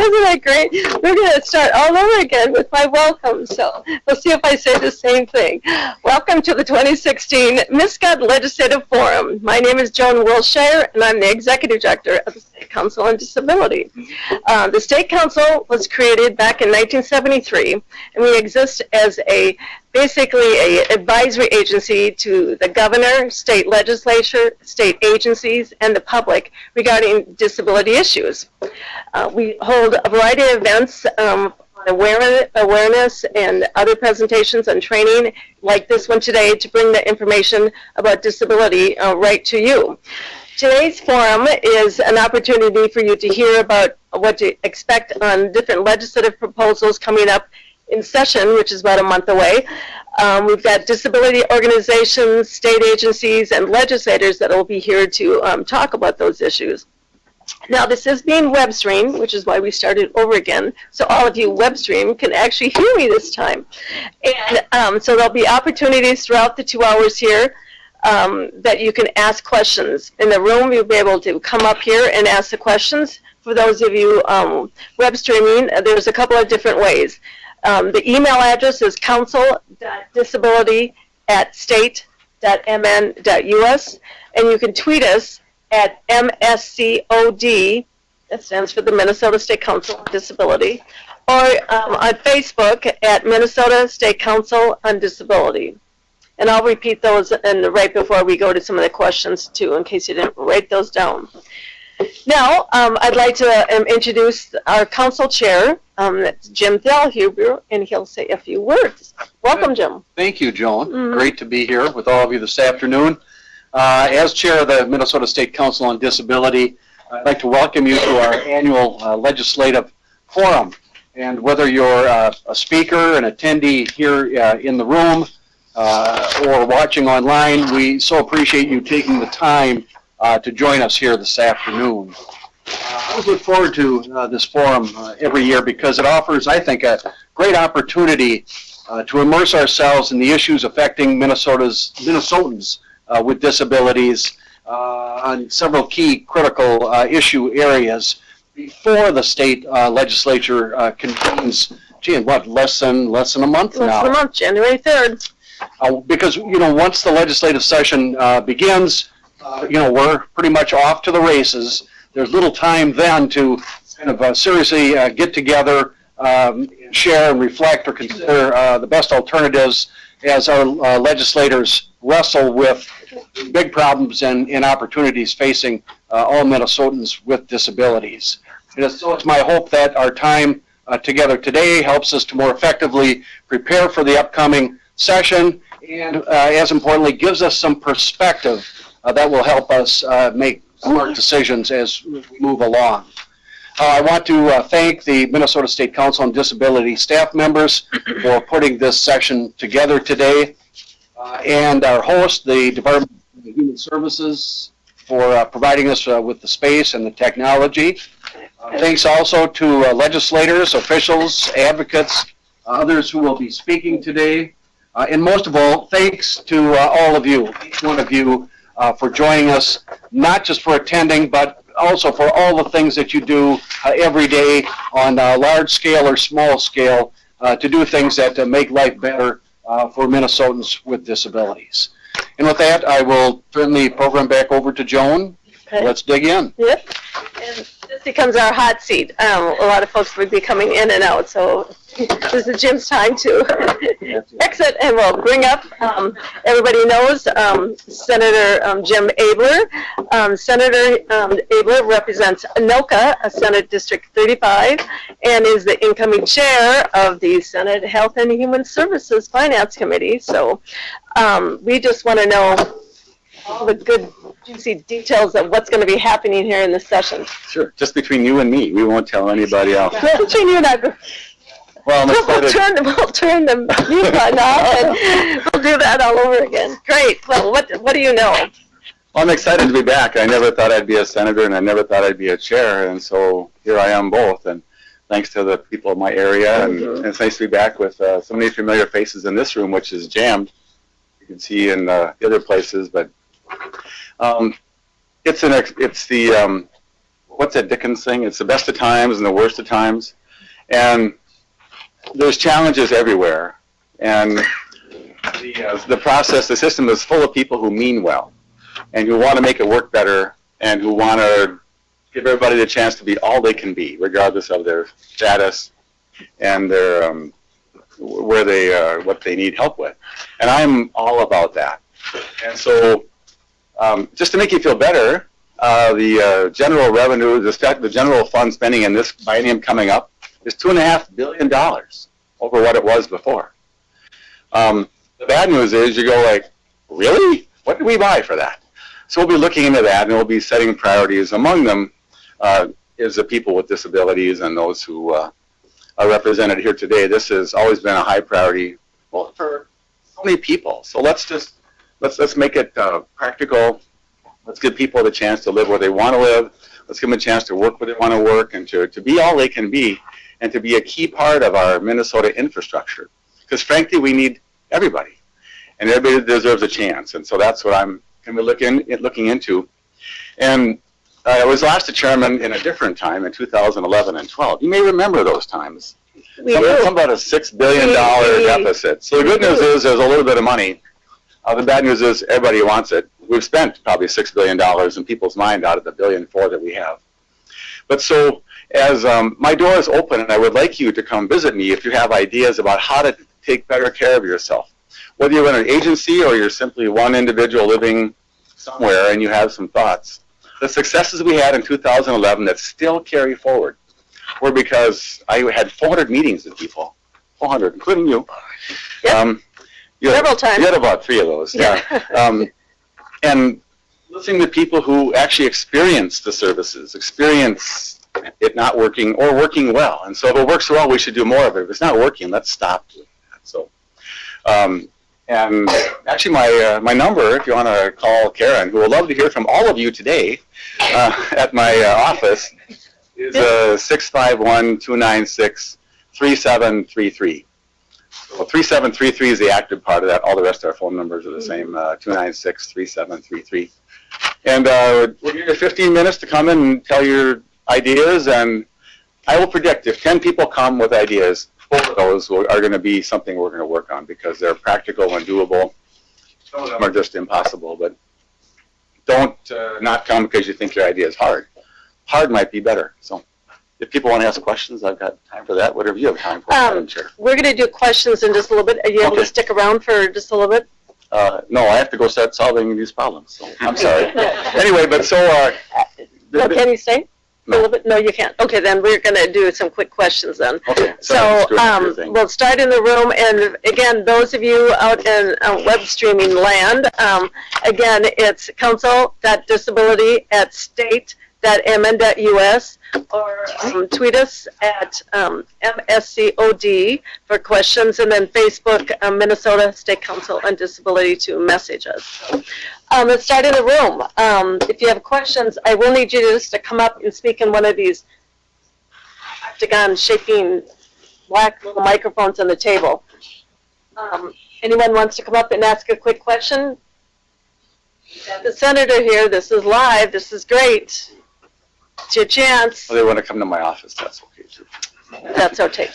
Isn't that great? We're going to start all over again with my welcome. So we'll see if I say the same thing. Welcome to the 2016 Miscod Legislative Forum. My name is Joan Wilshire, and I'm the Executive Director of the State Council on Disability. The State Council was created back in 1973, and we exist as basically an advisory agency to the governor, state legislature, state agencies, and the public regarding disability issues. We hold a variety of events on awareness and other presentations and training like this one today to bring the information about disability right to you. Today's forum is an opportunity for you to hear about what to expect on different legislative proposals coming up in session, which is about a month away. We've got disability organizations, state agencies, and legislators that will be here to talk about those issues. Now, this is being web streamed, which is why we started over again, so all of you web stream can actually hear me this time. And so there'll be opportunities throughout the 2 hours here that you can ask questions. In the room, you'll be able to come up here and ask the questions. For those of you web streaming, there's a couple of different ways. The email address is council.disability@state.mn.us, and you can tweet us at MSCOD, that stands for the Minnesota State Council on Disability, or on Facebook at Minnesota State Council on Disability. And I'll repeat those right before we go to some of the questions too, in case you didn't write those down. Now, I'd like to introduce our council chair, that's Jim Thalhuber, and he'll say a few words. Welcome, Jim. Thank you, Joan. Great to be here with all of you this afternoon. As chair of the Minnesota State Council on Disability, I'd like to welcome you to our annual legislative forum. And whether you're a speaker, an attendee here in the room, or watching online, we so appreciate you taking the time to join us here this afternoon. I always look forward to this forum every year because it offers, I think, a great opportunity to immerse ourselves in the issues affecting Minnesotans with disabilities on several key critical issue areas before the state legislature convenes. Gee, in what, less than a month now? Less than a month, January 3rd. Because, once the legislative session begins, we're pretty much off to the races. There's little time then to kind of seriously get together, share and reflect or consider the best alternatives as our legislators wrestle with big problems and opportunities facing all Minnesotans with disabilities. So it's my hope that our time together today helps us to more effectively prepare for the upcoming session and, as importantly, gives us some perspective that will help us make smart decisions as we move along. I want to thank the Minnesota State Council on Disability staff members for putting this session together today, and our host, the Department of Human Services, for providing us with the space and the technology. Thanks also to legislators, officials, advocates, others who will be speaking today. And most of all, thanks to all of you, each one of you, for joining us, not just for attending, but also for all the things that you do every day on a large scale or small scale to do things that make life better for Minnesotans with disabilities. And with that, I will turn the program back over to Joan. Okay. Let's dig in. Yep. And this becomes our hot seat. A lot of folks would be coming in and out, so this is Jim's time to exit, and we'll bring up, everybody knows, Senator Jim Abler. Senator Abler represents Anoka, Senate District 35, and is the incoming chair of the Senate Health and Human Services Finance Committee. So we just want to know all the good, juicy details of what's going to be happening here in this session. Sure, just between you and me. We won't tell anybody else. Between you and I. Well, we'll turn the mute button off, and we'll do that all over again. Great. Well, what do you know? Well, I'm excited to be back. I never thought I'd be a senator, and I never thought I'd be a chair, and so here I am both. And thanks to the people of my area, and it's nice to be back with so many familiar faces in this room, which is jammed. You can see in the other places, but it's the what's that Dickens thing? It's the best of times and the worst of times. And there's challenges everywhere. And the process, the system is full of people who mean well and who want to make it work better and who want to give everybody the chance to be all they can be, regardless of their status and their where they what they need help with. And I'm all about that. And so just to make you feel better, the general revenue, the general fund spending in this biennium coming up is $2.5 billion over what it was before. The bad news is you go like, really? What did we buy for that? So we'll be looking into that, and we'll be setting priorities. Among them is the people with disabilities and those who are represented here today. This has always been a high priority, well, for so many people. So let's make it practical. Let's give people the chance to live where they want to live. Let's give them a chance to work where they want to work and to be all they can be and to be a key part of our Minnesota infrastructure. Because frankly, we need everybody, and everybody deserves a chance. And so that's what I'm going to be looking into. And I was last a chairman in a different time in 2011 and 12. You may remember those times. Some about a $6 billion deficit. So the good news is there's a little bit of money. The bad news is everybody wants it. We've spent probably $6 billion in people's mind out of the $1.4 billion that we have. But so as my door is open, and I would like you to come visit me if you have ideas about how to take better care of yourself. Whether you're in an agency or you're simply one individual living somewhere and you have some thoughts. The successes we had in 2011 that still carry forward were because I had 400 meetings with people, 400, including you. Yep. Several times. You had about 3 of those, yeah. And listening to people who actually experience the services, experience it not working or working well. And so if it works well, we should do more of it. If it's not working, let's stop doing that. So, and actually my number, if you want to call Karen, who would love to hear from all of you today at my office, is 651-296-3733. So 3733 is the active part of that. All the rest of our phone numbers are the same, 296-3733. And we'll give you 15 minutes to come in and tell your ideas, and I will predict if 10 people come with ideas, 4 of those are going to be something we're going to work on because they're practical and doable. Some of them are just impossible, but don't not come because you think your idea is hard. Hard might be better. So if people want to ask questions, I've got time for that. Whatever you have time for, Madam Chair. We're going to do questions in just a little bit. Are you able to stick around for just a little bit? No, I have to go start solving these problems, so I'm sorry. Anyway, but so... no, can you stay? A little bit? No, you can't. Okay, then we're going to do some quick questions then. Okay. So we'll start in the room, and again, those of you out in web streaming land, again, it's council.disability@state.mn.us, or tweet us at MSCOD for questions, and then Facebook, Minnesota State Council on Disability to message us. Let's start in the room. If you have questions, I will need you just to come up and speak in one of these octagon-shaping black little microphones on the table. Anyone wants to come up and ask a quick question? The senator here. This is live. This is great. It's your chance. Well, they want to come to my office. That's okay, too. That's okay.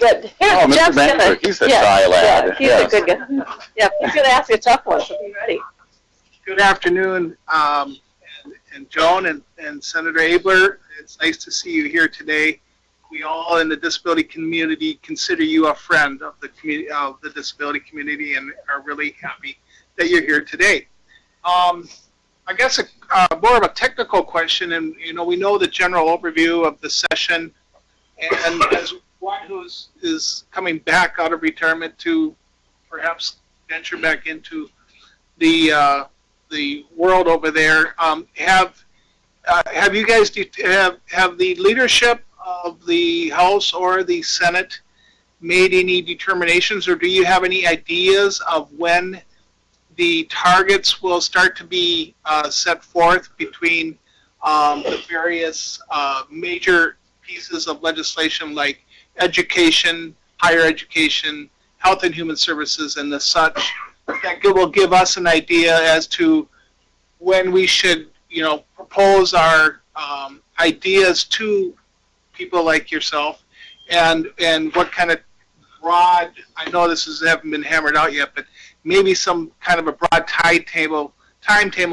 But here, Oh, Mr. Jeff's Banford, he's a shy lad. Yeah, he's a good guy. Yeah, he's going to ask a tough one, so be ready. Good afternoon, and Joan and Senator Abler. It's nice to see you here today. We all in the disability community consider you a friend of the community, of the disability community, and are really happy that you're here today. I guess more of a technical question, and we know the general overview of the session, and as one who is coming back out of retirement to perhaps venture back into the world over there, have you guys have the leadership of the House or the Senate made any determinations, or do you have any ideas of when the targets will start to be set forth between the various major pieces of legislation like education, higher education, health and human services, and the such, that will give us an idea as to when we should, propose our ideas to people like yourself, and what kind of broad, I know haven't been hammered out yet, but maybe some kind of a broad timetable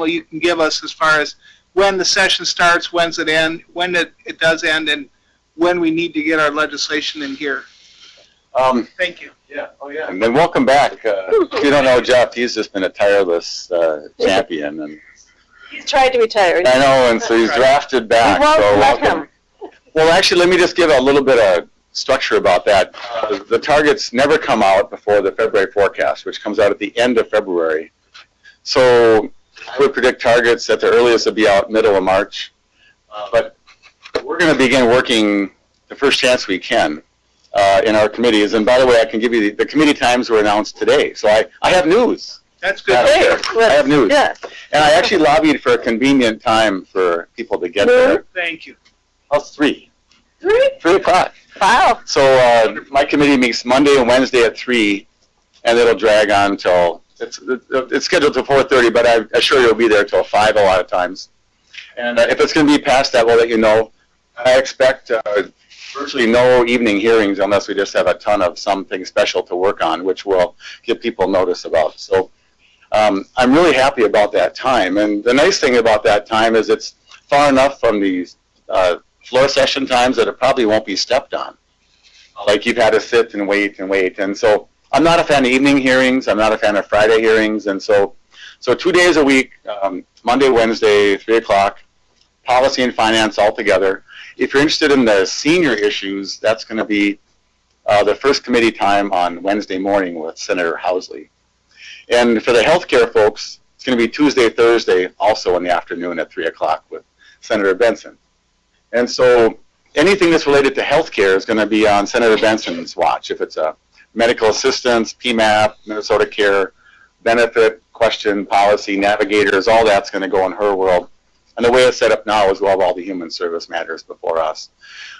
you can give us as far as when the session starts, when it does end, and when we need to get our legislation in here. Thank you. Yeah, oh yeah. And then welcome back. If you don't know Jeff, he's just been a tireless champion. And He's tried to retire. I know, and so he's drafted back. We won't So let welcome. him. Well, actually, let me just give a little bit of structure about that. The targets never come out before the February forecast, which comes out at the end of February. So I would predict targets at the earliest will be out middle of March. But we're going to begin working the first chance we can in our committees. And by the way, I can give you the committee times were announced today. So I have news. That's good. Great. I have news. Yeah. And I actually lobbied for a convenient time for people to get there. Thank you. How's 3? 3? 3 o'clock. Wow. So my committee meets Monday and Wednesday at 3, and it'll drag on till it's scheduled till 4:30, but I assure you it'll be there till 5 a lot of times. And if it's going to be past that, we'll let you know. I expect virtually no evening hearings unless we just have a ton of something special to work on, which we'll give people notice about. So I'm really happy about that time. And the nice thing about that time is it's far enough from these floor session times that it probably won't be stepped on. Like you've had to sit and wait and wait. And so I'm not a fan of evening hearings. I'm not a fan of Friday hearings. And so 2 days a week, Monday, Wednesday, 3 o'clock, policy and finance all together. If you're interested in the senior issues, that's going to be the first committee time on Wednesday morning with Senator Housley. And for the healthcare folks, it's going to be Tuesday, Thursday, also in the afternoon at 3 o'clock with Senator Benson. And so anything that's related to healthcare is going to be on Senator Benson's watch. If it's a medical assistance, PMAP, Minnesota Care, benefit, question, policy, navigators, all that's going to go in her world. And the way it's set up now is we'll have all the human service matters before us.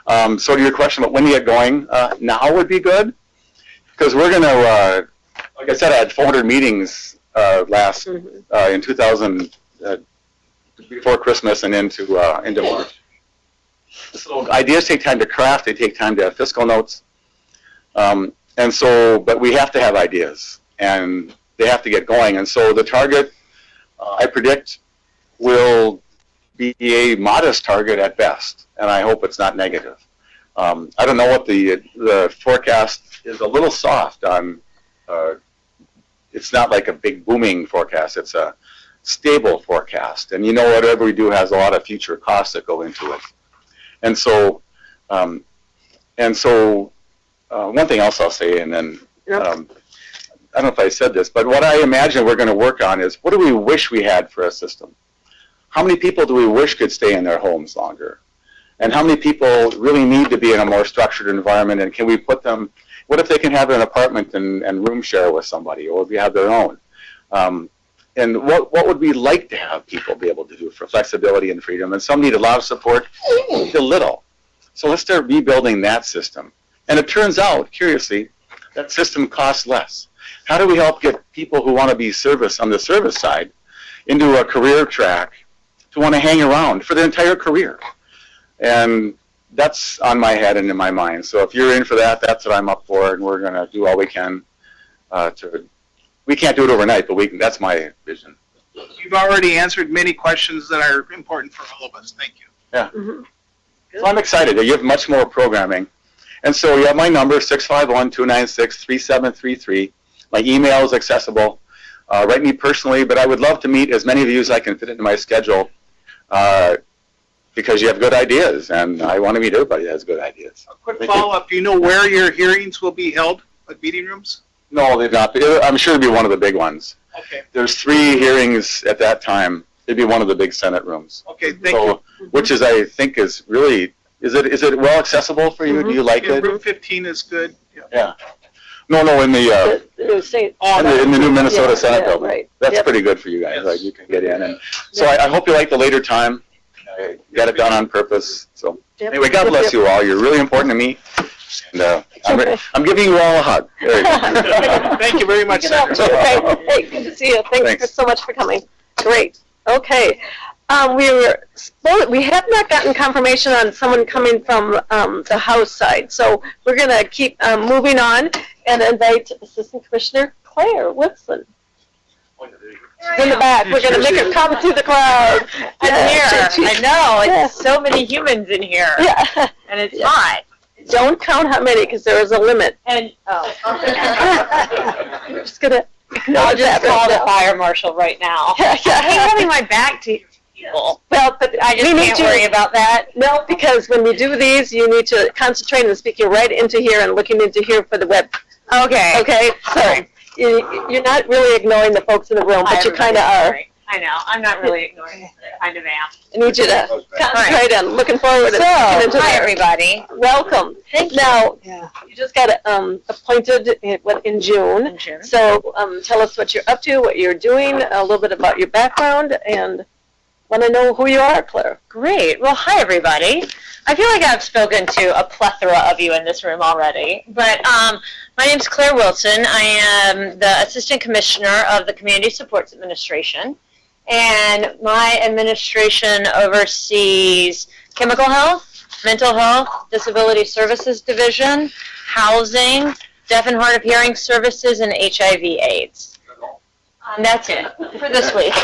So to your question about when you get going, now would be good. Because we're going to, like I said, I had 400 meetings in 2000, before Christmas and into March. So ideas take time to craft, they take time to have fiscal notes. And so, but we have to have ideas, and they have to get going. And so the target, I predict, will be a modest target at best, and I hope it's not negative. I don't know what the forecast is. A little soft on, it's not like a big booming forecast, it's a stable forecast. And you know, whatever we do has a lot of future costs that go into it. And so, one thing else I'll say, and then, I don't know if I said this, but what I imagine we're going to work on is, what do we wish we had for a system? How many people do we wish could stay in their homes longer? And how many people really need to be in a more structured environment, and can we put them, what if they can have an apartment and room share with somebody, or if you have their own? And what would we like to have people be able to do for flexibility and freedom? And some need a lot of support, need a little. So let's start rebuilding that system. And it turns out, curiously, that system costs less. How do we help get people who want to be on the service side into a career track to want to hang around for their entire career? And that's on my head and in my mind. So if you're in for that, that's what I'm up for, and we're going to do all we can we can't do it overnight, but that's my vision. You've already answered many questions that are important for all of us. Thank you. Yeah. Mm-hmm. So I'm excited. You have much more programming. And so you have my number, 651-296-3733. My email is accessible. Write me personally, but I would love to meet as many of you as I can fit into my schedule because you have good ideas, and I want to meet everybody that has good ideas. A quick follow-up. Do you know where your hearings will be held? What meeting rooms? No, they've not. I'm sure it'll be one of the big ones. Okay. There's 3 hearings at that time. It'd be one of the big Senate rooms. Okay, thank you. Which is, I think, is really, is it well accessible for you? Mm-hmm. Do you like it? Room 15 is good. Yeah. No, in the in the new Minnesota Senate building. Right. That's pretty good for you guys. Yes. Like you can get in, and so I hope you like the later time. I got it done on purpose. So anyway, God bless you all. You're really important to me. And I'm giving you all a hug. Thank you very much, Senator. Hey, good to see you. Thanks so much for coming. Great. Okay. We have not gotten confirmation on someone coming from the House side, so we're going to keep moving on and invite Assistant Commissioner Claire Whitson. In the back. We're going to make her come to the crowd. I'm here. I know. It's so many humans in here. Yeah. And it's hot. Don't count how many, because there is a limit. And, We're just going to I'll acknowledge just that call the right now. fire marshal right now. Yeah, I hate yeah. having my back to people. Well, but I just we need can't to worry about that. No, because when we do these, you need to concentrate and speaking right into here and looking into here for the web. Okay. Okay? So you're not really ignoring the folks in the room, but you kind of are. I know. I'm not really ignoring it. I kind of am. I need you to concentrate and looking forward to So, getting into hi there. everybody. Welcome. Thank you. Now, Yeah. you just got appointed in June. In June. So tell us what you're up to, what you're doing, a little bit about your background, and want to know who you are, Claire. Great. Well, hi everybody. I feel like I've spoken to a plethora of you in this room already, but my name's Claire Wilson. I am the Assistant Commissioner of the Community Supports Administration, and my administration oversees chemical health, mental health, disability services division, housing, deaf and hard of hearing services, and HIV/AIDS. And that's it for this week.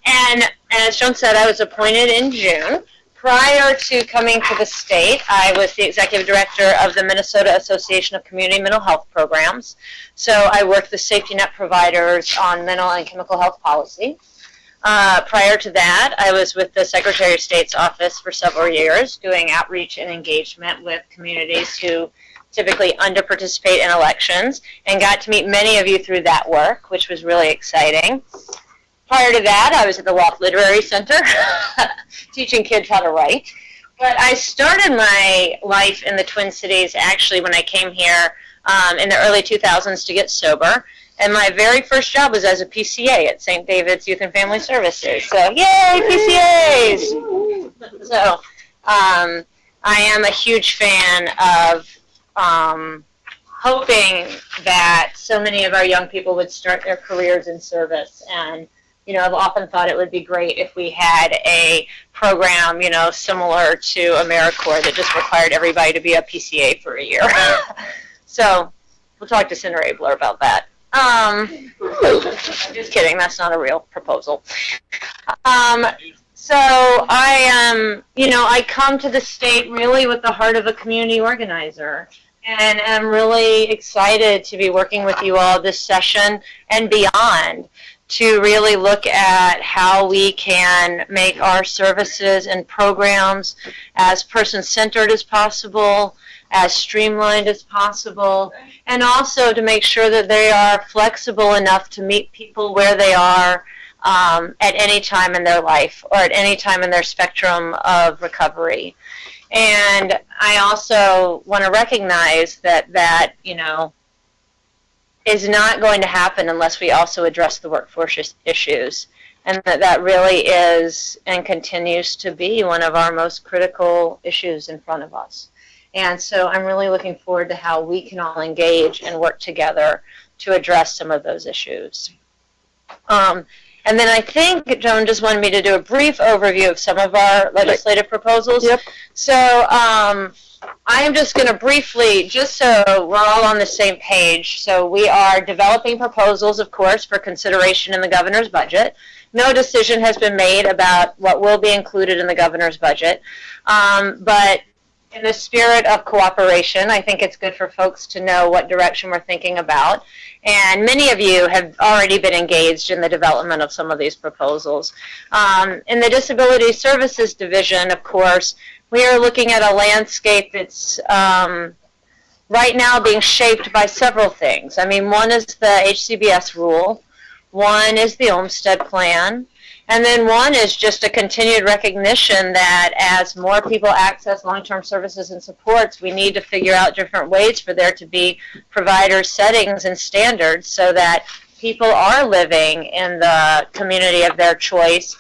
And as Joan said, I was appointed in June. Prior to coming to the state, I was the executive director of the Minnesota Association of Community Mental Health Programs. So I worked with safety net providers on mental and chemical health policy. Prior to that, I was with the Secretary of State's office for several years, doing outreach and engagement with communities who typically under-participate in elections, and got to meet many of you through that work, which was really exciting. Prior to that, I was at the Walk Literary Center, teaching kids how to write. But I started my life in the Twin Cities, actually, when I came here in the early 2000s to get sober. And my very first job was as a PCA at St. David's Youth and Family Services. So, yay, PCAs! So, I am a huge fan of hoping that so many of our young people would start their careers in service. And, you know, I've often thought it would be great if we had a program, you know, similar to AmeriCorps that just required everybody to be a PCA for a year. So, we'll talk to Senator Abler about that. Just kidding, that's not a real proposal. So I am, you know, I come to the state really with the heart of a community organizer, and am really excited to be working with you all this session and beyond to really look at how we can make our services and programs as person-centered as possible, as streamlined as possible, and also to make sure that they are flexible enough to meet people where they are at any time in their life or at any time in their spectrum of recovery. And I also want to recognize that, you know, is not going to happen unless we also address the workforce issues. And that really is and continues to be one of our most critical issues in front of us. And so I'm really looking forward to how we can all engage and work together to address some of those issues. And then I think Joan just wanted me to do a brief overview of some of our legislative proposals. Yep. So I am just going to briefly, just so we're all on the same page, so we are developing proposals, of course, for consideration in the governor's budget. No decision has been made about what will be included in the governor's budget, but in the spirit of cooperation, I think it's good for folks to know what direction we're thinking about. And many of you have already been engaged in the development of some of these proposals. In the Disability Services Division, of course, we are looking at a landscape that's right now being shaped by several things. I mean, one is the HCBS rule, one is the Olmstead Plan, and then one is just a continued recognition that as more people access long-term services and supports, we need to figure out different ways for there to be provider settings and standards so that people are living in the community of their choice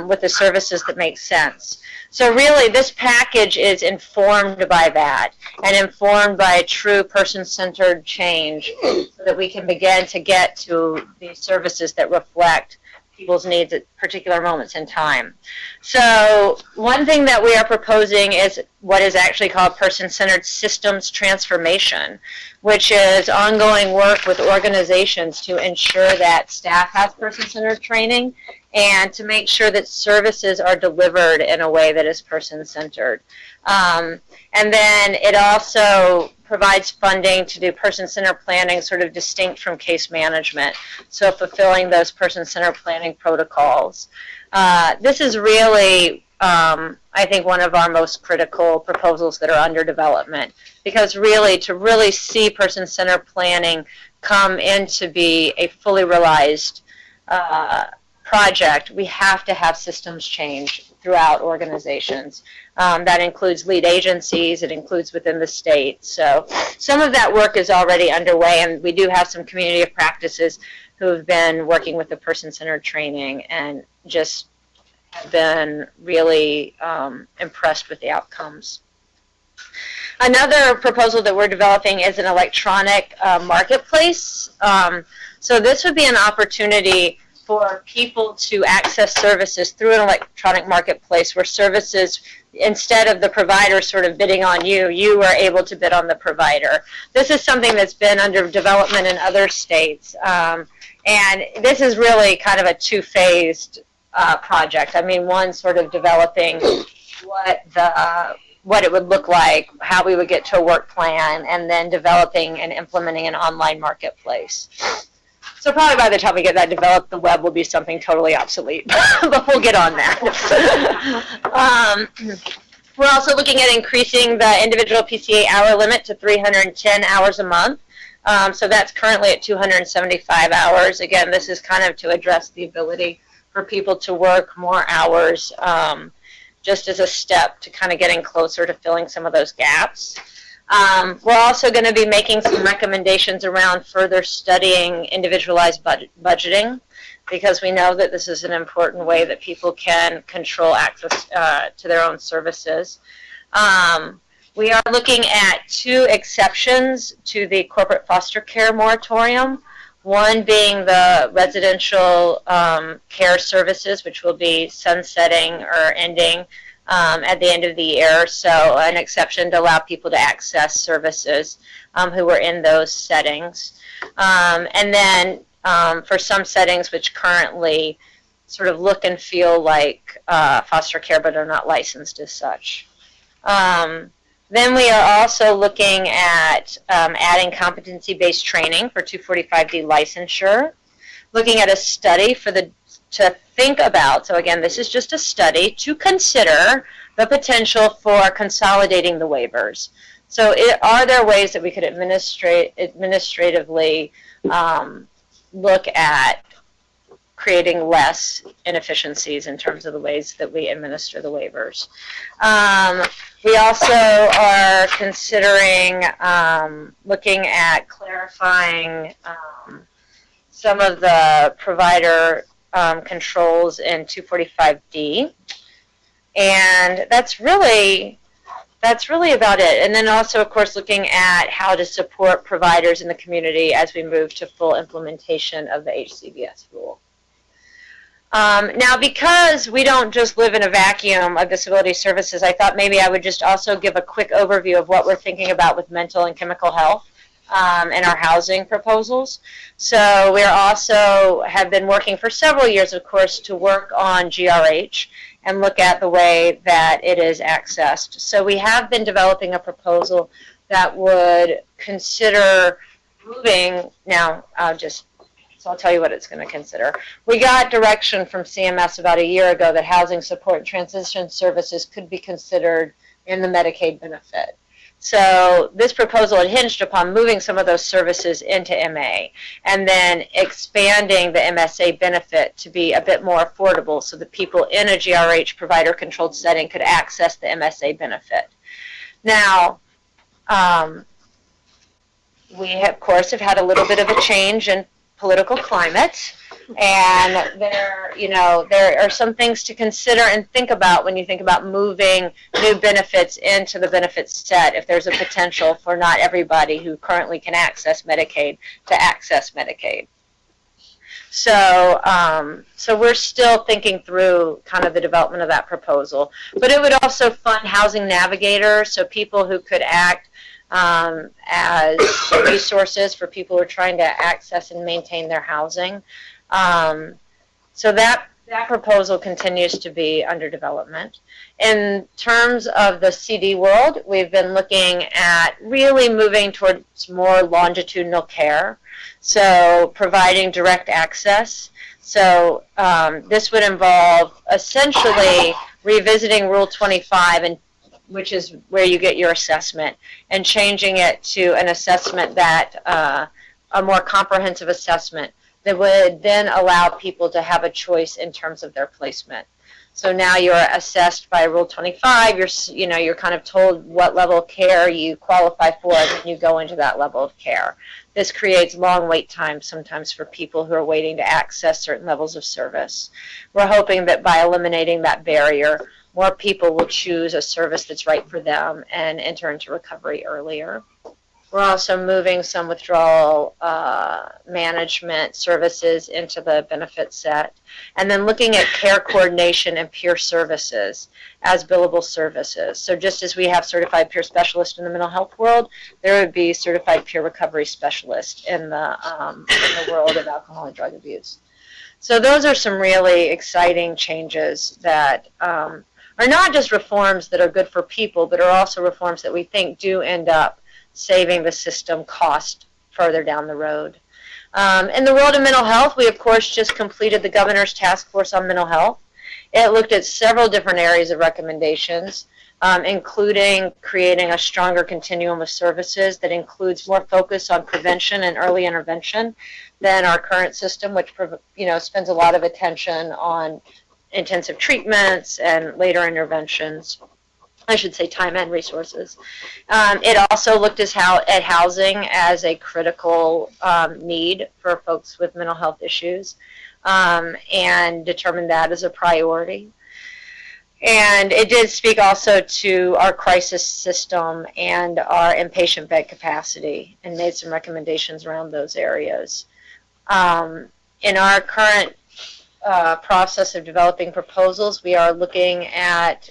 with the services that make sense. So really, this package is informed by that and informed by true person-centered change so that we can begin to get to the services that reflect people's needs at particular moments in time. So one thing that we are proposing is what is actually called person-centered systems transformation, which is ongoing work with organizations to ensure that staff has person-centered training and to make sure that services are delivered in a way that is person-centered. And then it also provides funding to do person-centered planning sort of distinct from case management, so fulfilling those person-centered planning protocols. This is really, I think, one of our most critical proposals that are under development, because really, to really see person-centered planning come into be a fully realized project, we have to have systems change throughout organizations. That includes lead agencies, it includes within the state. So some of that work is already underway, and we do have some community of practices who have been working with the person-centered training and just have been really impressed with the outcomes. Another proposal that we're developing is an electronic marketplace. So this would be an opportunity for people to access services through an electronic marketplace where services, instead of the provider sort of bidding on you, you are able to bid on the provider. This is something that's been under development in other states. And this is really kind of a two-phased project. I mean, one sort of developing what it would look like, how we would get to a work plan, and then developing and implementing an online marketplace. So probably by the time we get that developed, the web will be something totally obsolete, but we'll get on that. We're also looking at increasing the individual PCA hour limit to 310 hours a month. So that's currently at 275 hours. Again, this is kind of to address the ability for people to work more hours, just as a step to kind of getting closer to filling some of those gaps. We're also going to be making some recommendations around further studying individualized budgeting, because we know that this is an important way that people can control access to their own services. We are looking at 2 exceptions to the corporate foster care moratorium, one being the residential care services, which will be sunsetting or ending at the end of the year, so an exception to allow people to access services who were in those settings. And then for some settings which currently sort of look and feel like foster care but are not licensed as such. Then we are also looking at adding competency-based training for 245D licensure, looking at a study to think about, so again, this is just a study, to consider the potential for consolidating the waivers. So are there ways that we could administratively look at creating less inefficiencies in terms of the ways that we administer the waivers? We also are considering looking at clarifying some of the provider controls in 245D, and that's really about it. And then also, of course, looking at how to support providers in the community as we move to full implementation of the HCBS rule. Now, because we don't just live in a vacuum of disability services, I thought maybe I would just also give a quick overview of what we're thinking about with mental and chemical health in our housing proposals. So we also have been working for several years, of course, to work on GRH and look at the way that it is accessed. So we have been developing a proposal that would consider moving, now I'll tell you what it's going to consider. We got direction from CMS about a year ago that housing support and transition services could be considered in the Medicaid benefit. So this proposal had hinged upon moving some of those services into MA and then expanding the MSA benefit to be a bit more affordable so that people in a GRH provider-controlled setting could access the MSA benefit. Now, we, of course, have had a little bit of a change in political climate, and there are some things to consider and think about when you think about moving new benefits into the benefit set, if there's a potential for not everybody who currently can access Medicaid to access Medicaid. So we're still thinking through kind of the development of that proposal. But it would also fund housing navigators, so people who could act as resources for people who are trying to access and maintain their housing. So that proposal continues to be under development. In terms of the CD world, we've been looking at really moving towards more longitudinal care, so providing direct access. So this would involve essentially revisiting Rule 25, and which is where you get your assessment, and changing it to an assessment that, a more comprehensive assessment that would then allow people to have a choice in terms of their placement. So now you're assessed by Rule 25, you're kind of told what level of care you qualify for, and then you go into that level of care. This creates long wait times sometimes for people who are waiting to access certain levels of service. We're hoping that by eliminating that barrier, more people will choose a service that's right for them and enter into recovery earlier. We're also moving some withdrawal management services into the benefit set, and then looking at care coordination and peer services as billable services. So just as we have certified peer specialists in the mental health world, there would be certified peer recovery specialists in the world of alcohol and drug abuse. So those are some really exciting changes that are not just reforms that are good for people, but are also reforms that we think do end up saving the system cost further down the road. In the world of mental health, we of course just completed the Governor's Task Force on Mental Health. It looked at several different areas of recommendations, including creating a stronger continuum of services that includes more focus on prevention and early intervention than our current system, which spends a lot of attention on intensive treatments and later interventions. I should say time and resources. It also looked at housing as a critical need for folks with mental health issues, and determined that as a priority. And it did speak also to our crisis system and our inpatient bed capacity, and made some recommendations around those areas. In our current process of developing proposals, we are looking at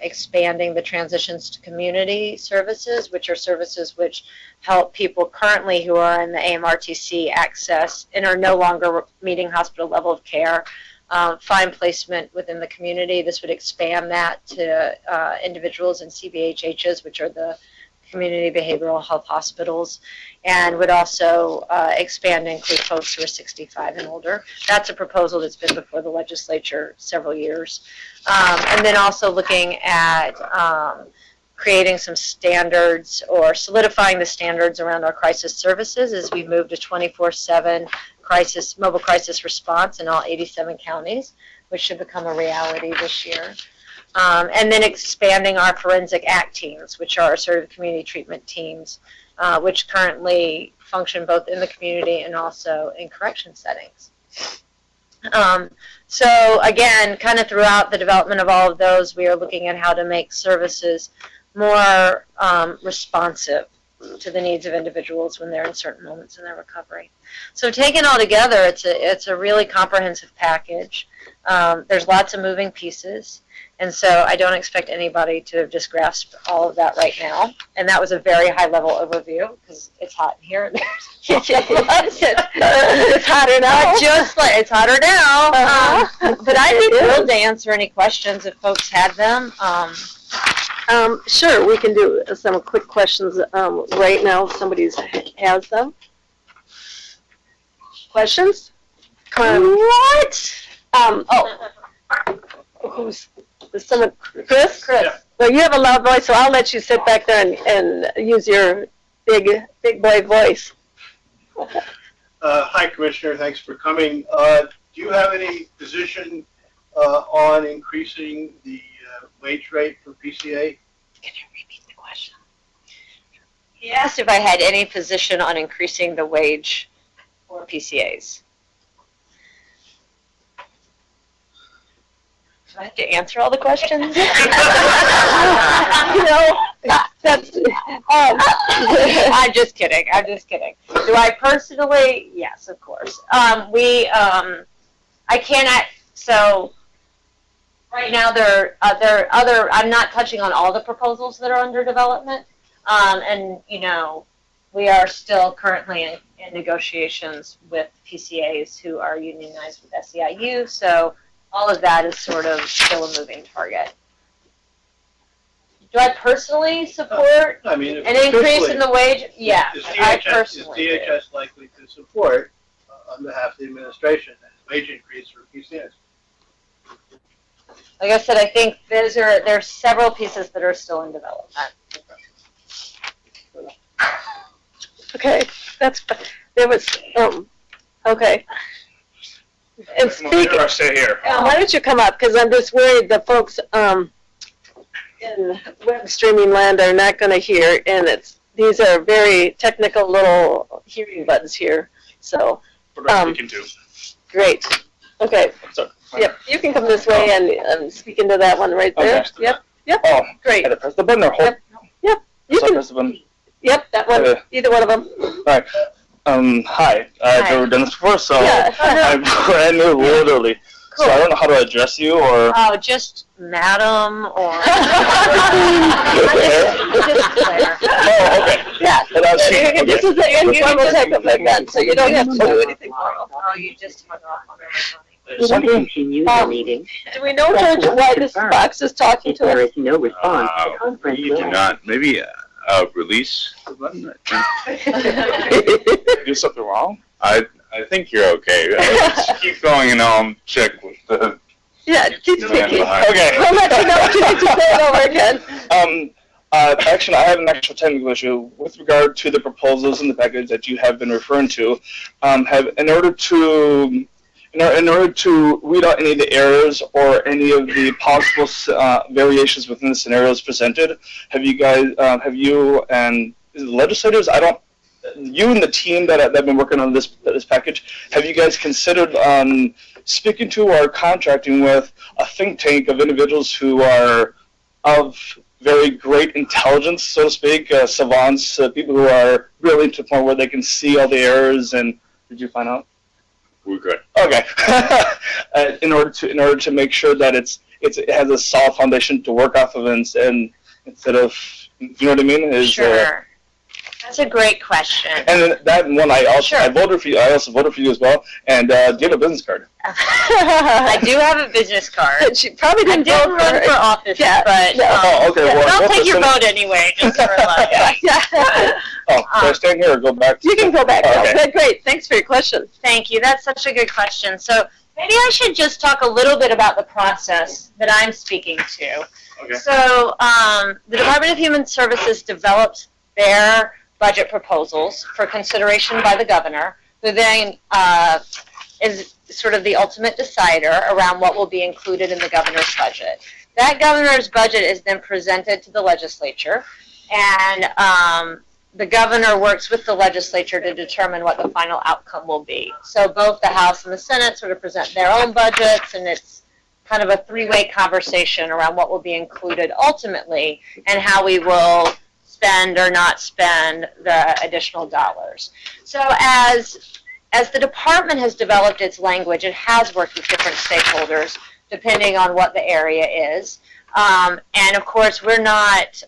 expanding the transitions to community services, which are services which help people currently who are in the AMRTC access and are no longer meeting hospital level of care, find placement within the community. This would expand that to individuals in CBHHs, which are the community behavioral health hospitals, and would also expand and include folks who are 65 and older. That's a proposal that's been before the legislature several years. And then also looking at creating some standards or solidifying the standards around our crisis services as we move to 24/7 mobile crisis response in all 87 counties, which should become a reality this year. And then expanding our forensic ACT teams, which are sort of community treatment teams, which currently function both in the community and also in correction settings. So again, kind of throughout the development of all of those, we are looking at how to make services more responsive to the needs of individuals when they're in certain moments in their recovery. So taken all together, it's a really comprehensive package. There's lots of moving pieces. And so I don't expect anybody to have just grasped all of that right now. And that was a very high-level overview because it's hot in here. It's hotter now. It's hotter now. But I'd be thrilled to answer any questions if folks had them. Sure, we can do some quick questions right now if somebody has them. Questions? What? Who's someone? Chris? Chris. Well, you have a loud voice, so I'll let you sit back there and use your big boy voice. Hi, Commissioner. Thanks for coming. Do you have any position on increasing the wage rate for PCA? Can you repeat the question? He asked if I had any position on increasing the wage for PCAs. Do I have to answer all the questions? That's, I'm just kidding. I'm just kidding. Do I personally? Yes, of course. I cannot. So right now, there are other. I'm not touching on all the proposals that are under development, and we are still currently in negotiations with PCAs who are unionized with SEIU. So all of that is sort of still a moving target. Do I personally support I mean, an increase in the wage? Yeah, Is I DHS, personally do. is DHS likely to support, on behalf of the administration, a wage increase for PCS? Like I said, I think there's several pieces that are still in development. okay, there was, okay. And speaking, Or stay here. why don't you come up, because I'm just worried the folks, in web streaming land are not going to hear, and these are very technical little hearing buds here, so, What am I speaking to? great. Okay, Sorry. yep, you can come this way and speak into that one right there. Okay. Yep, Oh, great. had to press the button or hold? You So I can, press the button. yep, that one, Okay. either one of them. Alright. Hi. I've Hi. never done this before, so Yeah. I'm brand new, literally. So I don't know how to address you or. Oh, just madam or just Claire. Oh, okay. Yeah. And I was This okay. is an informal type of event, so you don't have to do anything formal. Oh, you just hung off on everybody. Something. Continue the meeting. Do we know, George, why this box is talking If to there us? is no response, the conference You do will not, maybe, release the button? Do something wrong? I think you're okay. Just keep going and I'll check with the Yeah, keep man speaking. behind. Okay. We'll let you know if you need to say it over again. Actually, I have an actual technical issue with regard to the proposals in the package that you have been referring to. In order to weed out any of the errors or any of the possible variations within the scenarios presented, have you and the legislators? You and the team that have been working on this package, have you guys considered speaking to or contracting with a think tank of individuals who are of very great intelligence, so to speak, savants, people who are brilliant to the point where they can see all the errors? And did you find out? We're good. Okay. In order to make sure that it has a solid foundation to work off of, and instead of, you know what I mean? Sure. That's a great question. And then that one, I Sure. voted for you. I also voted for you as well. And do you have a business card? I do have a business card. She probably I didn't didn't vote for run for her. office, Yeah, but yeah. Oh, okay. Yeah, Well, but I'll what take your percent- vote anyway, just for luck. Yeah. Oh, can I stand here or go back? You can go back now. Okay. Good, great. Thanks for your question. Thank you. That's such a good question. So maybe I should just talk a little bit about the process that I'm speaking to. Okay. So the Department of Human Services develops their budget proposals for consideration by the governor, who then is sort of the ultimate decider around what will be included in the governor's budget. That governor's budget is then presented to the legislature, and the governor works with the legislature to determine what the final outcome will be. So both the House and the Senate sort of present their own budgets, and it's kind of a three-way conversation around what will be included ultimately and how we will spend or not spend the additional dollars. So as the department has developed its language, it has worked with different stakeholders depending on what the area is. And of course, we're not,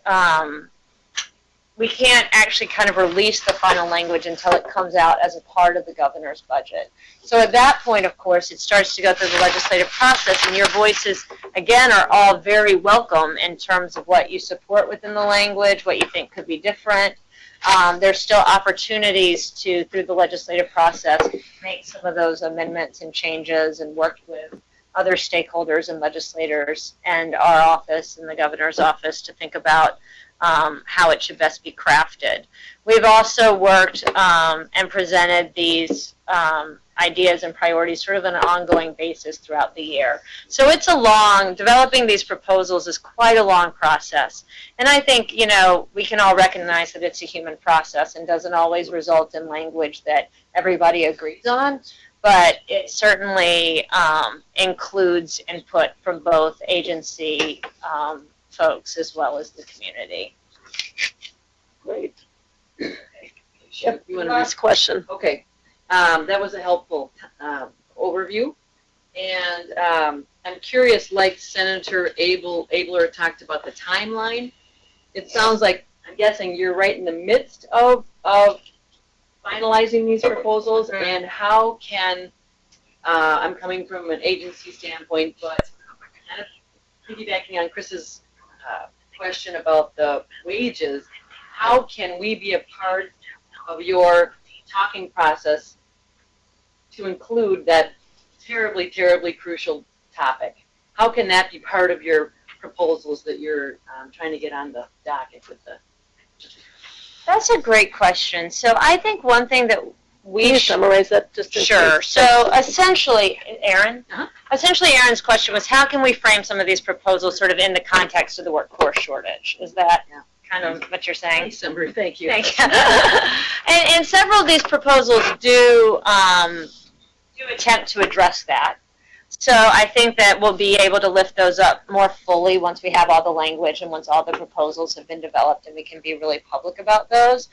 we can't actually kind of release the final language until it comes out as a part of the governor's budget. So at that point, of course, it starts to go through the legislative process, and your voices, again, are all very welcome in terms of what you support within the language, what you think could be different. There's still opportunities to, through the legislative process, make some of those amendments and changes and work with other stakeholders and legislators and our office and the governor's office to think about how it should best be crafted. We've also worked and presented these ideas and priorities sort of on an ongoing basis throughout the year. So it's developing these proposals is quite a long process. And I think, we can all recognize that it's a human process and doesn't always result in language that everybody agrees on. But it certainly includes input from both agency folks as well as the community. Great. Yep, you want to Last question. Okay, that was a helpful overview. And I'm curious, like Senator Abler talked about the timeline. It sounds like, I'm guessing you're right in the midst of finalizing these proposals, and how can, I'm coming from an agency standpoint, but kind of piggybacking on Chris's question about the wages, how can we be a part of your talking process to include that terribly, terribly crucial topic? How can that be part of your proposals that you're trying to get on the docket with the? That's a great question. So I think one thing that Can we you should summarize that just in Sure. case? So essentially, Aaron, Uh-huh. essentially Aaron's question was, how can we frame some of these proposals sort of in the context of the workforce shortage? Is that Yeah. kind of what you're saying? December, thank you. Thank you. And several of these proposals do attempt to address that. So I think that we'll be able to lift those up more fully once we have all the language and once all the proposals have been developed and we can be really public about those.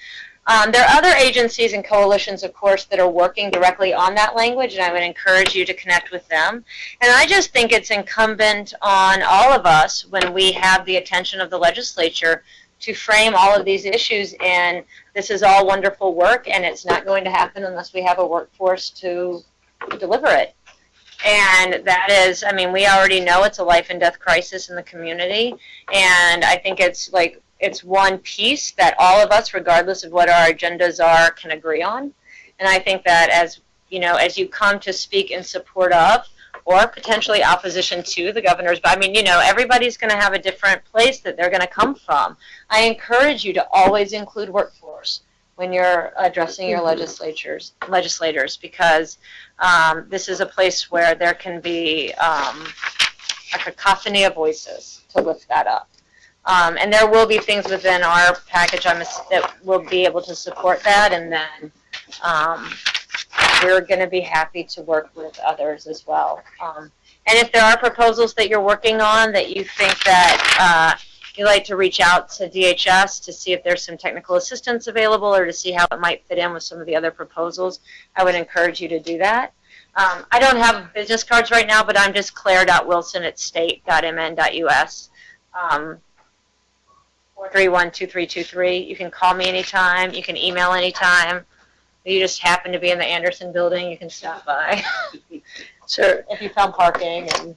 There are other agencies and coalitions, of course, that are working directly on that language, and I would encourage you to connect with them. And I just think it's incumbent on all of us, when we have the attention of the legislature, to frame all of these issues. And this is all wonderful work, and it's not going to happen unless we have a workforce to deliver it. And that is, I mean, we already know it's a life and death crisis in the community, and I think it's like, it's one piece that all of us, regardless of what our agendas are, can agree on. And I think that as, you know, as you come to speak in support of, or potentially opposition to the governor's, but I mean, you know, everybody's going to have a different place that they're going to come from. I encourage you to always include workforce when you're addressing your legislators, because this is a place where there can be a cacophony of voices to lift that up. And there will be things within our package that will be able to support that, and then we're going to be happy to work with others as well. And if there are proposals that you're working on that you think that you'd like to reach out to DHS to see if there's some technical assistance available or to see how it might fit in with some of the other proposals, I would encourage you to do that. I don't have business cards right now, but I'm just claire.wilson@state.mn.us. 431-2323. You can call me anytime. You can email anytime. If you just happen to be in the Anderson building, you can stop by. Sure. If you found parking. And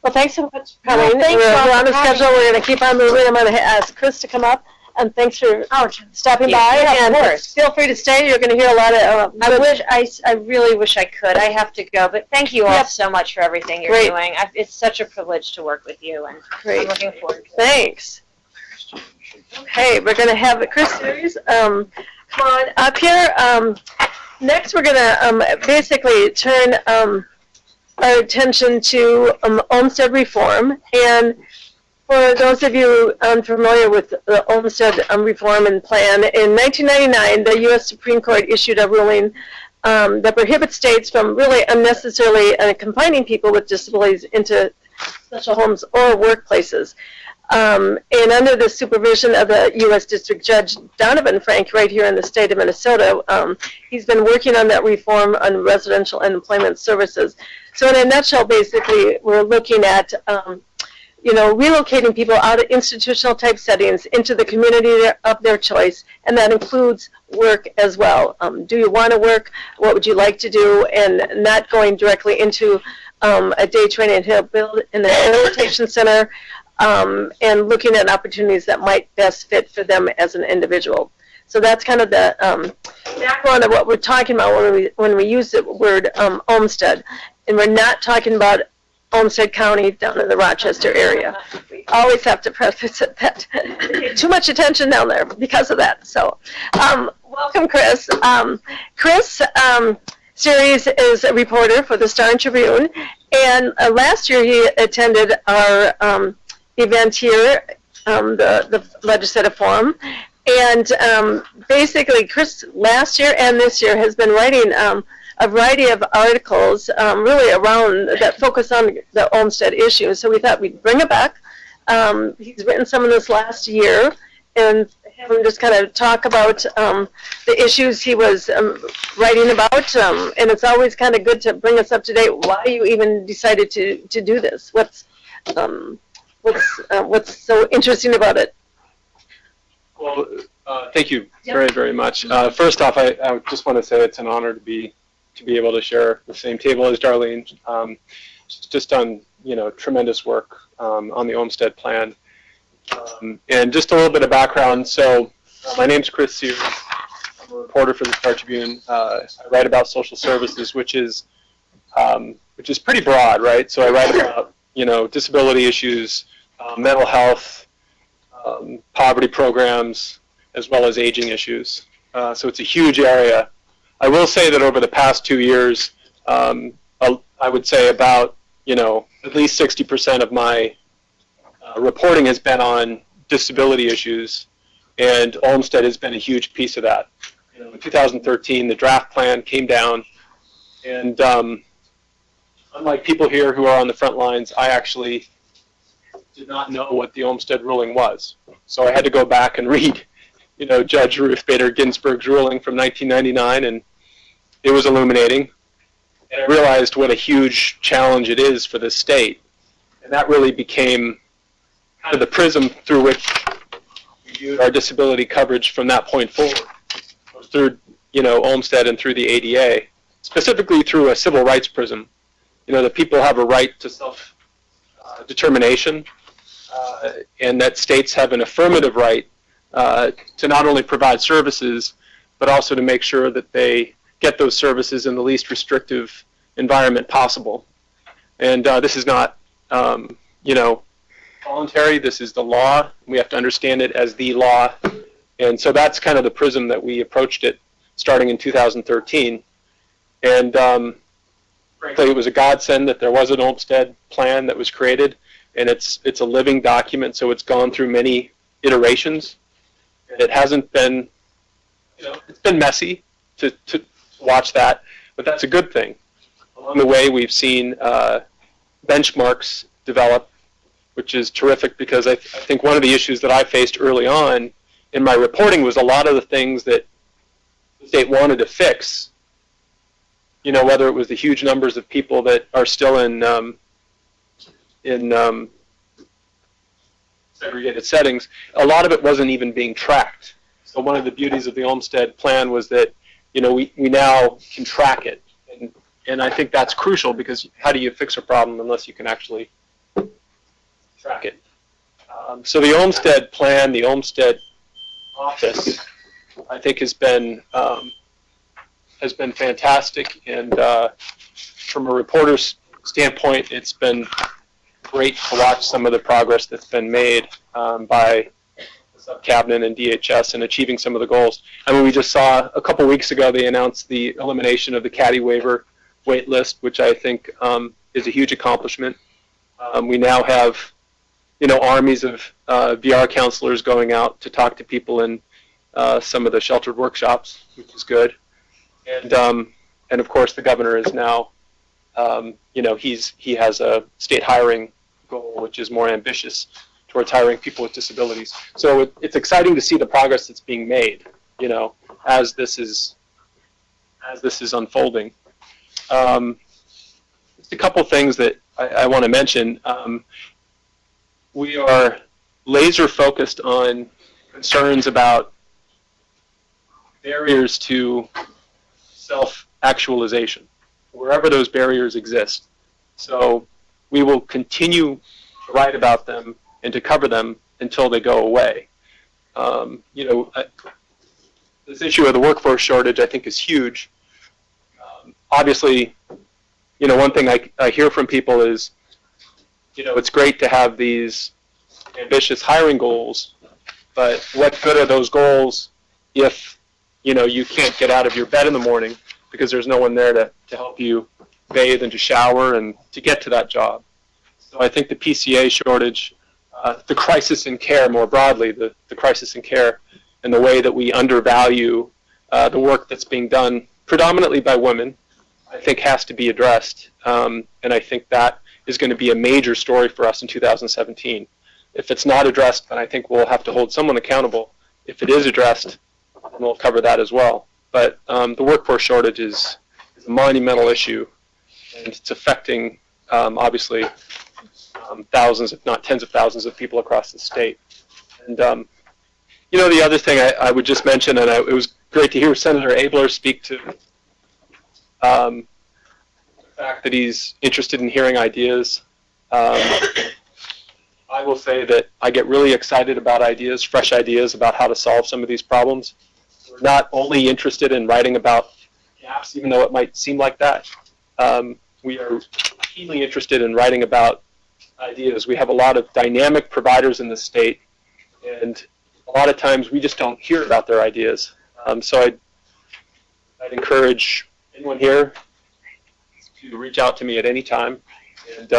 Well, thanks so much for coming. Well, thanks We're for on the having schedule. We're going to keep on moving. I'm going to ask Chris to come up. And thanks for stopping by. Yeah, of and course. Feel free to stay. You're going to hear a lot of. I really wish I could. I have to go, but thank you all Yep. so much for everything you're Great. doing. It's such a privilege to work with you, and Great. I'm looking forward to it. Thanks. Okay, we're going to have the Chris series. Come on up here. Next, we're going to basically turn our attention to Olmstead reform. And for those of you unfamiliar with the Olmstead reform and plan, in 1999, the U.S. Supreme Court issued a ruling that prohibits states from really unnecessarily confining people with disabilities into special homes or workplaces. And under the supervision of the U.S. District Judge Donovan Frank right here in the state of Minnesota, he's been working on that reform on residential and employment services. So in a nutshell, basically, we're looking at relocating people out of institutional type settings into the community of their choice, and that includes work as well. Do you want to work? What would you like to do? And not going directly into a day training in a rehabilitation center, and looking at opportunities that might best fit for them as an individual. So that's kind of the background of what we're talking about when we use the word Olmstead. And we're not talking about Olmsted County down in the Rochester area. We always have to preface it that too much attention down there because of that. So welcome, Chris. Chris Series is a reporter for the Star and Tribune, and last year he attended our event here, the Legislative Forum, and basically Chris last year and this year has been writing a variety of articles really around that focus on the Olmstead issue. So we thought we'd bring it back. He's written some of this last year, and have him just kind of talk about the issues he was writing about, and it's always kind of good to bring us up to date. Why you even decided to do this? What's so interesting about it? Well, thank you very, very much. First off, I just want to say it's an honor to be able to share the same table as Darlene. She's just done, tremendous work on the Olmsted Plan. And just a little bit of background. So, my name's Chris Sears. I'm a reporter for the Star Tribune. I write about social services, which is pretty broad, right? So I write about, disability issues, mental health, poverty programs, as well as aging issues. So it's a huge area. I will say that over the past 2 years, I would say about, at least 60% of my reporting has been on disability issues, and Olmsted has been a huge piece of that. In 2013, the draft plan came down, and unlike people here who are on the front lines, I actually did not know what the Olmsted ruling was. So I had to go back and read, Judge Ruth Bader Ginsburg's ruling from 1999, and it was illuminating. And I realized what a huge challenge it is for the state. And that really became kind of the prism through which we viewed our disability coverage from that point forward, through, Olmsted and through the ADA, specifically through a civil rights prism. That people have a right to self-determination, and that states have an affirmative right to not only provide services, but also to make sure that they get those services in the least restrictive environment possible. And this is not, voluntary. This is the law. We have to understand it as the law. And so that's kind of the prism that we approached it starting in 2013. And frankly, it was a godsend that there was an Olmsted plan that was created, and it's a living document, so it's gone through many iterations. And it hasn't been, it's been messy to watch that, but that's a good thing. Along the way, we've seen benchmarks develop, which is terrific, because I think one of the issues that I faced early on in my reporting was a lot of the things that the state wanted to fix, whether it was the huge numbers of people that are still in segregated settings, a lot of it wasn't even being tracked. So one of the beauties of the Olmsted plan was that, we now can track it. And I think that's crucial, because how do you fix a problem unless you can actually track it? So the Olmsted plan, the Olmsted office, I think has been fantastic, and from a reporter's standpoint, it's been great to watch some of the progress that's been made by the sub-cabinet and DHS in achieving some of the goals. I mean, we just saw a couple weeks ago they announced the elimination of the CADI waiver wait list, which I think is a huge accomplishment. We now have, armies of VR counselors going out to talk to people in some of the sheltered workshops, which is good. And of course, the governor is now, he has a state hiring goal, which is more ambitious towards hiring people with disabilities. So it's exciting to see the progress that's being made, as this is unfolding. Just a couple things that I want to mention. We are laser focused on concerns about barriers to self-actualization, wherever those barriers exist. So we will continue to write about them and to cover them until they go away. This issue of the workforce shortage, I think, is huge. Obviously, one thing I hear from people is, it's great to have these ambitious hiring goals, but what good are those goals if, you can't get out of your bed in the morning because there's no one there to help you bathe and to shower and to get to that job? So I think the PCA shortage, the crisis in care more broadly, the crisis in care, and the way that we undervalue the work that's being done predominantly by women, I think has to be addressed. And I think that is going to be a major story for us in 2017. If it's not addressed, then I think we'll have to hold someone accountable if it is addressed, we'll cover that as well. But the workforce shortage is a monumental issue, and it's affecting, obviously, thousands, if not tens of thousands of people across the state. And, you know, the other thing I would just mention, and it was great to hear Senator Abeler speak to the fact that he's interested in hearing ideas. I will say that I get really excited about ideas, fresh ideas about how to solve some of these problems. We're not only interested in writing about gaps, even though it might seem like that. We are keenly interested in writing about ideas. We have a lot of dynamic providers in the state, and a lot of times we just don't hear about their ideas. So I'd encourage anyone here to reach out to me at any time. And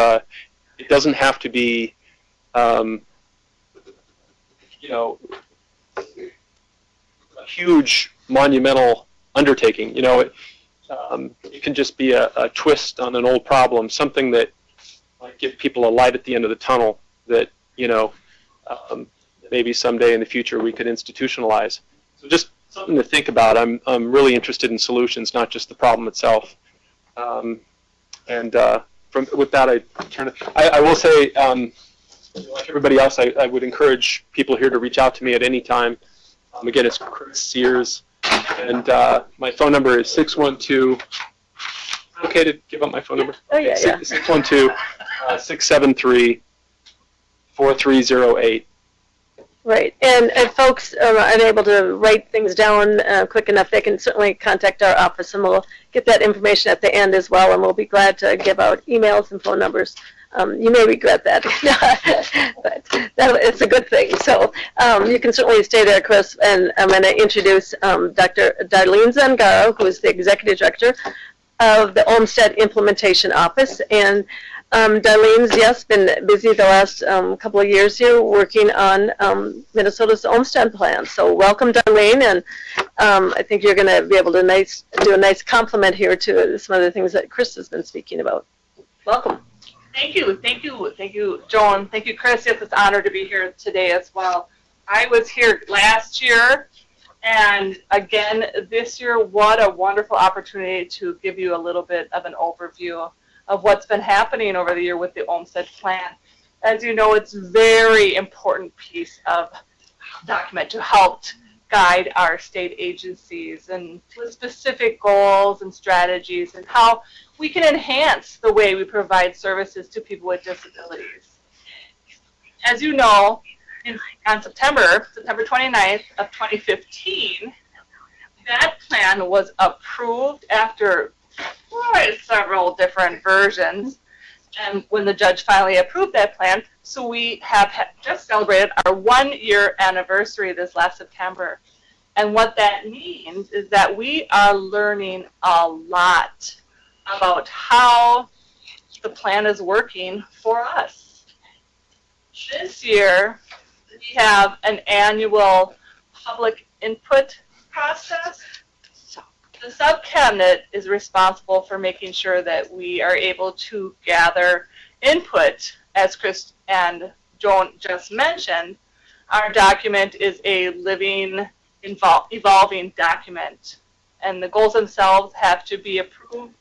it doesn't have to be, you know, a huge monumental undertaking. You know, it can just be a twist on an old problem, something that might give people a light at the end of the tunnel that, you know, maybe someday in the future we could institutionalize. So just something to think about. I'm really interested in solutions, not just the problem itself. With that, I turn it. I will say, like everybody else, I would encourage people here to reach out to me at any time. Again, it's Chris Sears, and my phone number is 612. Okay to give up my phone number? Oh, yeah, yeah. 612-673-4308. Right, and if folks are unable to write things down quick enough, they can certainly contact our office, and we'll get that information at the end as well, and we'll be glad to give out emails and phone numbers. You may regret that, but it's a good thing. So you can certainly stay there, Chris, and I'm going to introduce Dr. Darlene Zangaro, who is the Executive Director of the Olmsted Implementation Office, and Darlene's, yes, been busy the last couple of years here working on Minnesota's Olmsted Plan. So welcome, Darlene, and I think you're going to be able to do a nice compliment here to some of the things that Chris has been speaking about. Welcome. Thank you, Joan. Thank you, Chris. Yes, it's an honor to be here today as well. I was here last year, and again this year. What a wonderful opportunity to give you a little bit of an overview of what's been happening over the year with the Olmsted Plan. As you know, it's a very important piece of document to help guide our state agencies and with specific goals and strategies and how we can enhance the way we provide services to people with disabilities. As you know, on September 29th of 2015, that plan was approved after several different versions, and when the judge finally approved that plan, so we have just celebrated our 1-year anniversary this last September. And what that means is that we are learning a lot about how the plan is working for us. This year, we have an annual public input process. The sub-cabinet is responsible for making sure that we are able to gather input. As Chris and Joan just mentioned, our document is a living, evolving document, and the goals themselves have to be approved,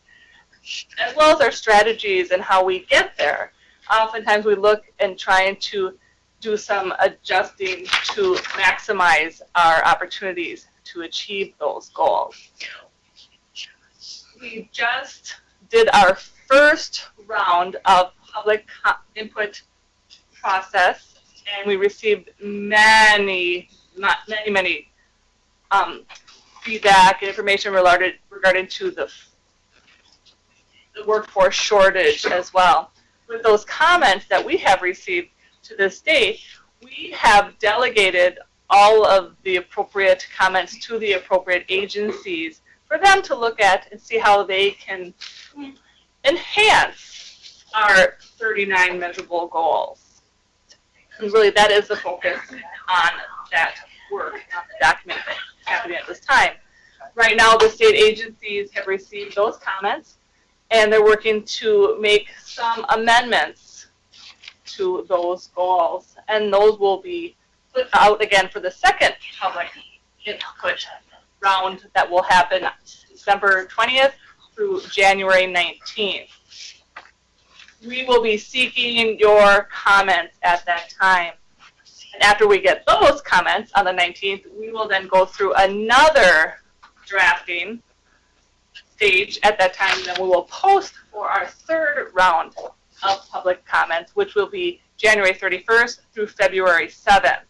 as well as our strategies and how we get there. Oftentimes we look and trying to do some adjusting to maximize our opportunities to achieve those goals. We just did our first round of public input process, and we received many feedback and information regarding to the workforce shortage as well. With those comments that we have received to this date, we have delegated all of the appropriate comments to the appropriate agencies for them to look at and see how they can enhance our 39 measurable goals. And really that is the focus on that work, on the document that's happening at this time. Right now the state agencies have received those comments, and they're working to make some amendments to those goals, and those will be out again for the second public input round that will happen December 20th through January 19th. We will be seeking your comments at that time. And after we get those comments on the 19th, we will then go through another drafting stage at that time. Then we will post for our third round of public comments, which will be January 31st through February 7th.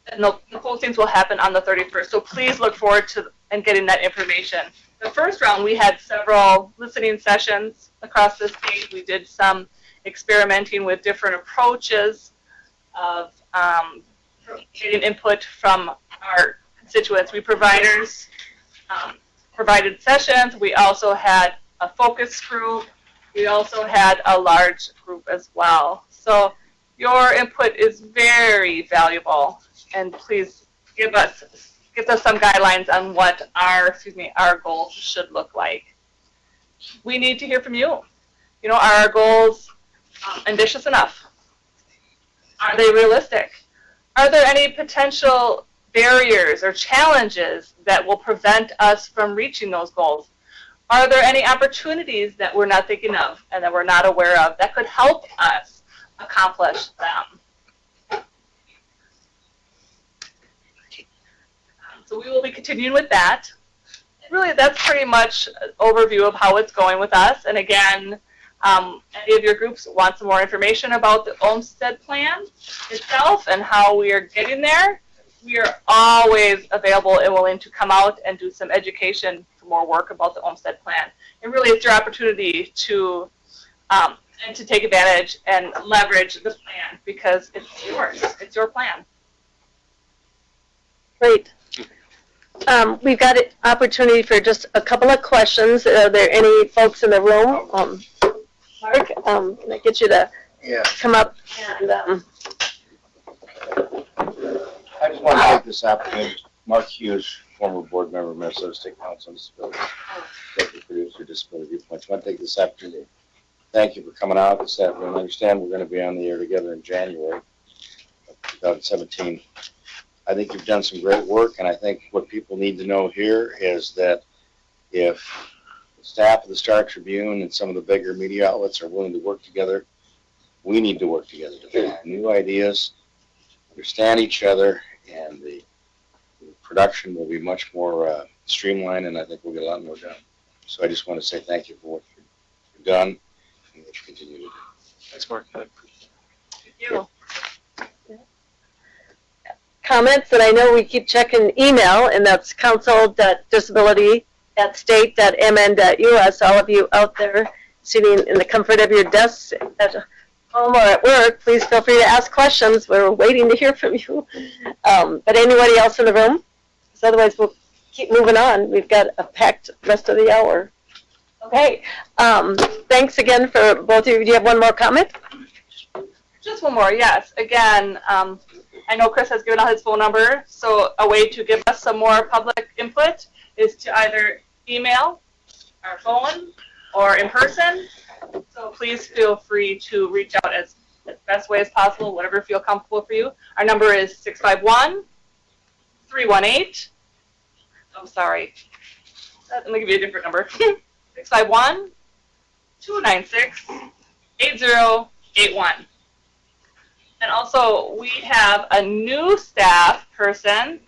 And the postings will happen on the 31st, so please look forward to and getting that information. The first round, we had several listening sessions across the state. We did some experimenting with different approaches of getting input from our constituents. We provided sessions. We also had a focus group. We also had a large group as well. So your input is very valuable, and please give us some guidelines on what our goals should look like. We need to hear from you. You know, are our goals ambitious enough? Are they realistic? Are there any potential barriers or challenges that will prevent us from reaching those goals? Are there any opportunities that we're not thinking of and that we're not aware of that could help us accomplish them? So we will be continuing with that. Really, that's pretty much an overview of how it's going with us. And again, any of your groups want some more information about the Olmsted Plan itself and how we are getting there, we are always available and willing to come out and do some education, some more work about the Olmsted Plan. And really, it's your opportunity to and to take advantage and leverage the plan because it's yours. It's your plan. Great. We've got an opportunity for just a couple of questions. Are there any folks in the room? Mark, can I get you to come up? And, I just want to take this opportunity, Mark Hughes, former board member of Minnesota State Council on Disability, executive producer, Disability Viewpoints. I want to take this opportunity. Thank you for coming out this afternoon. I understand we're going to be on the air together in January of 2017. I think you've done some great work, and I think what people need to know here is that if the staff of the Star Tribune and some of the bigger media outlets are willing to work together, we need to work together to find new ideas, understand each other, and the production will be much more streamlined, and I think we'll get a lot more done. So I just want to say thank you for what you've done and what you continue to do. Thanks, Mark. Thank you. comments, and I know we keep checking email, and that's council.disability@state.mn.us. All of you out there sitting in the comfort of your desks at home or at work, please feel free to ask questions. We're waiting to hear from you. But anybody else in the room? Because otherwise we'll keep moving on. We've got a packed rest of the hour. Okay. Thanks again for both of you. Do you have one more comment? Just one more, yes. Again, I know Chris has given out his phone number, so a way to give us some more public input is to either email, our phone, or in person. So please feel free to reach out as best way as possible, whatever you feel comfortable for you. Our number is 651-318. I'm sorry. Let me give you a different number. 651-296-8081. And also, we have a new staff person.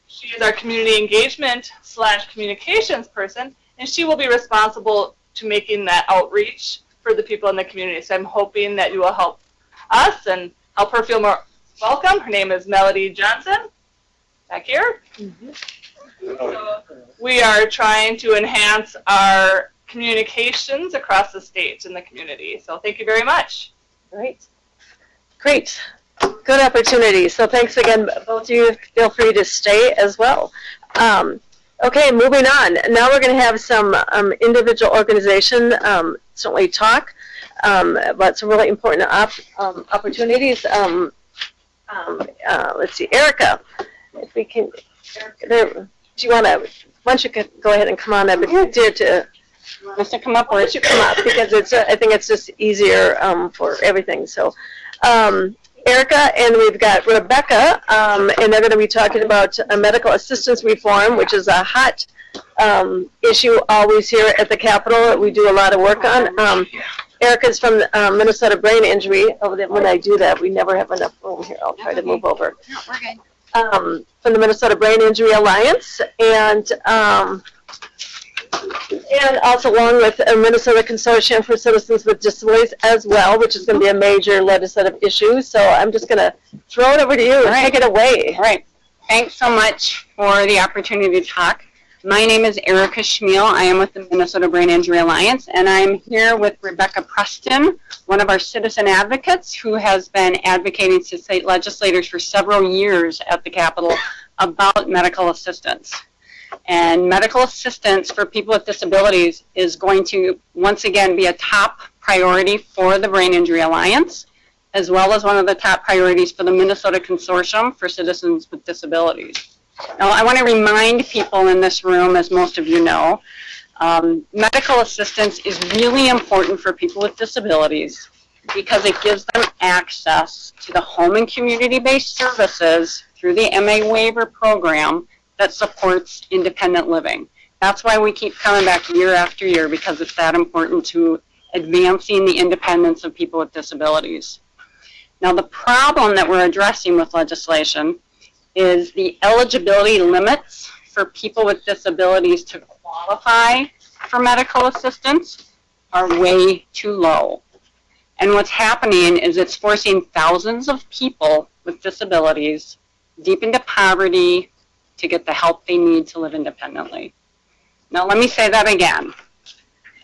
She is our community engagement / communications person, and she will be responsible to making that outreach for the people in the community. So I'm hoping that you will help us and help her feel more welcome. Her name is Melody Johnson, back here. Mm-hmm. So we are trying to enhance our communications across the state and the community. So thank you very much. Great. Great. Good opportunity. So thanks again, both of you. Feel free to stay as well. Okay, moving on. Now we're going to have some individual organization certainly talk about some really important opportunities. Let's see, Erica, if we can. Do you want to? Why don't you go ahead and come on up? It's dear to want us to come up, or it should come up, because it's, I think it's just easier for everything. So, Erica, and we've got Rebecca, and they're going to be talking about medical assistance reform, which is a hot issue always here at the Capitol that we do a lot of work on. Erica's from Minnesota Brain Injury. When I do that, we never have enough room here. I'll try to move over. No, we're good. From the Minnesota Brain Injury Alliance, and also along with a Minnesota Consortium for Citizens with Disabilities as well, which is going to be a major legislative issue. So I'm just going to throw it over to you and take it away. All right. Thanks so much for the opportunity to talk. My name is Erica Schmiel. I am with the Minnesota Brain Injury Alliance, and I'm here with Rebecca Preston, one of our citizen advocates who has been advocating to state legislators for several years at the Capitol about medical assistance. And medical assistance for people with disabilities is going to, once again, be a top priority for the Brain Injury Alliance, as well as one of the top priorities for the Minnesota Consortium for Citizens with Disabilities. Now, I want to remind people in this room, as most of you know, medical assistance is really important for people with disabilities because it gives them access to the home and community-based services through the MA waiver program that supports independent living. That's why we keep coming back year after year, because it's that important to advancing the independence of people with disabilities. Now, the problem that we're addressing with legislation is the eligibility limits for people with disabilities to qualify for medical assistance are way too low. And what's happening is it's forcing thousands of people with disabilities deep into poverty to get the help they need to live independently. Now, let me say that again.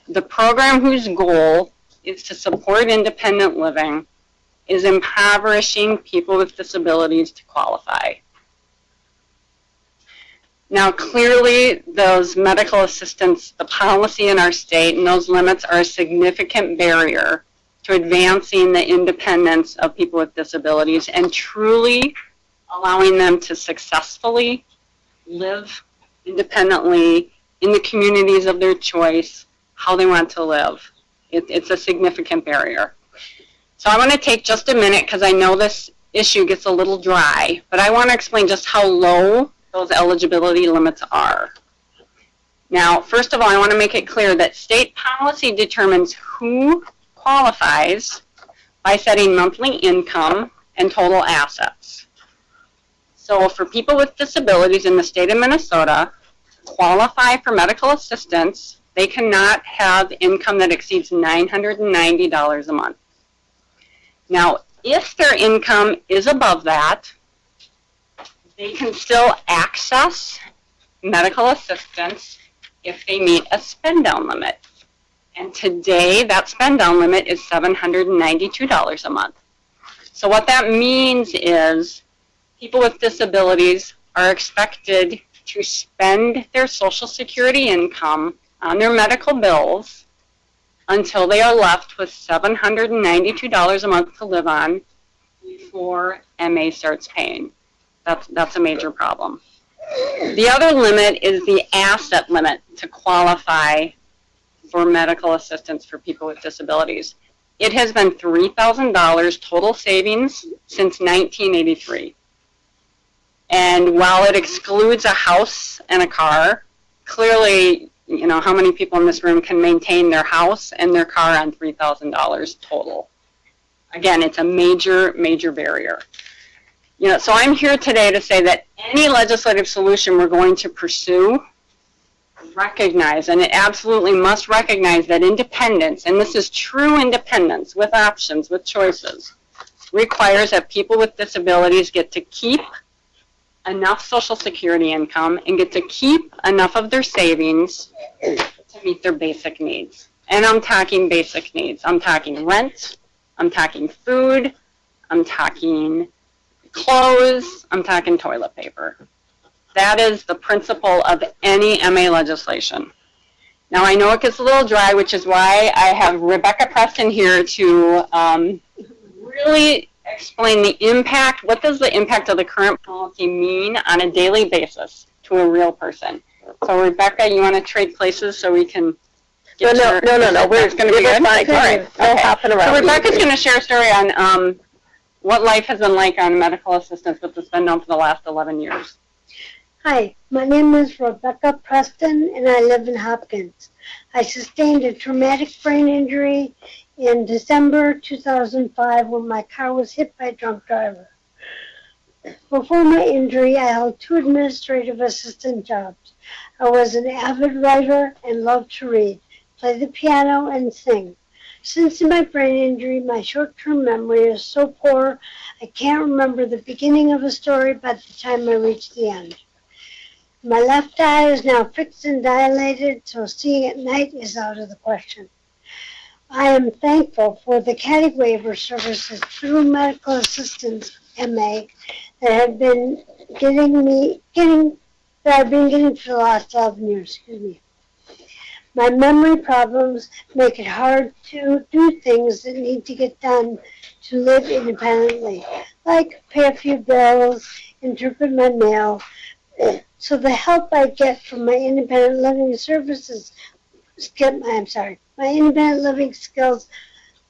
The program whose goal is to support independent living is impoverishing people with disabilities to qualify. Now, clearly, those medical assistance, the policy in our state, and those limits are a significant barrier to advancing the independence of people with disabilities and truly allowing them to successfully live independently in the communities of their choice, how they want to live. It's a significant barrier. So I want to take just a minute, because I know this issue gets a little dry, but I want to explain just how low those eligibility limits are. Now, first of all, I want to make it clear that state policy determines who qualifies by setting monthly income and total assets. So for people with disabilities in the state of Minnesota, qualify for medical assistance, they cannot have income that exceeds $990 a month. Now, if their income is above that, they can still access medical assistance if they meet a spend-down limit. And today, that spend-down limit is $792 a month. So what that means is people with disabilities are expected to spend their Social Security income on their medical bills until they are left with $792 a month to live on before MA starts paying. That's a major problem. The other limit is the asset limit to qualify for medical assistance for people with disabilities. It has been $3,000 total savings since 1983. And while it excludes a house and a car, clearly, you know, how many people in this room can maintain their house and their car on $3,000 total? Again, it's a major, major barrier. You know, so I'm here today to say that any legislative solution we're going to pursue recognize, and it absolutely must recognize, that independence, and this is true independence with options, with choices, requires that people with disabilities get to keep enough Social Security income and get to keep enough of their savings to meet their basic needs. And I'm talking basic needs. I'm talking rent, I'm talking food, I'm talking clothes, I'm talking toilet paper. That is the principle of any MA legislation. Now, I know it gets a little dry, which is why I have Rebecca Preston here to really explain the impact. What does the impact of the current policy mean on a daily basis to a real person? So, Rebecca, you want to trade places so we can get No, your- no. It's going to be we're good? fine. All right. No Okay. hopping So around. Rebecca's going to share a story on what life has been like on medical assistance with the spend down for the last 11 years. Hi, my name is Rebecca Preston, and I live in Hopkins. I sustained a traumatic brain injury in December 2005 when my car was hit by a drunk driver. Before my injury, I held 2 administrative assistant jobs. I was an avid writer and loved to read, play the piano, and sing. Since my brain injury, my short-term memory is so poor, I can't remember the beginning of a story by the time I reach the end. My left eye is now fixed and dilated, so seeing at night is out of the question. I am thankful for the CADIG waiver services through medical assistance, MA, that I've been getting for the last 11 years. My memory problems make it hard to do things that need to get done to live independently, like pay a few bills, interpret my mail. So the help I get from my independent living services, my independent living skills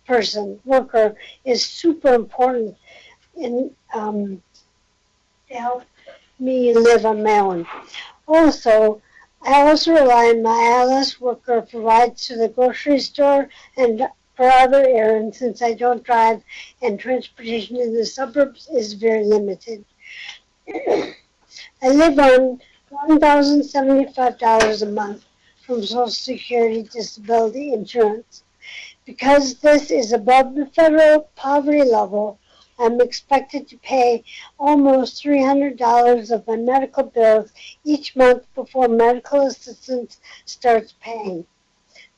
worker is super important in to help me live on my own. I also rely on my ILS worker for rides to the grocery store and for other errands since I don't drive and transportation in the suburbs is very limited. I live on $1,075 a month from Social Security disability insurance. Because this is above the federal poverty level, I'm expected to pay almost $300 of my medical bills each month before medical assistance starts paying.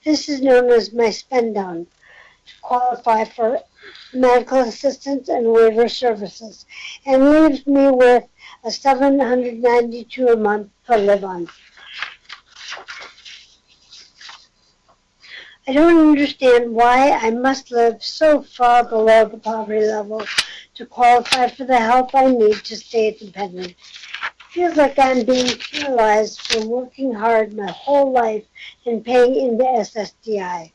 This is known as my spend down to qualify for medical assistance and waiver services, and leaves me with a $792 a month to live on. I don't understand why I must live so far below the poverty level to qualify for the help I need to stay independent. It feels like I'm being penalized for working hard my whole life and paying into SSDI.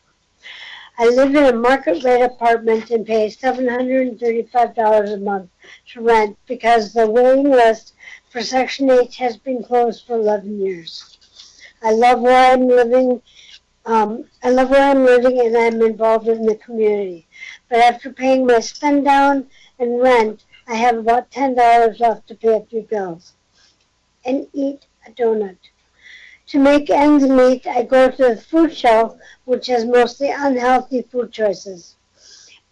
I live in a market rate apartment and pay $735 a month to rent because the waiting list for Section 8 has been closed for 11 years. I love where I'm living and I'm involved in the community. But after paying my spend down and rent, I have about $10 left to pay a few bills and eat a donut. To make ends meet, I go to the food shelf, which has mostly unhealthy food choices.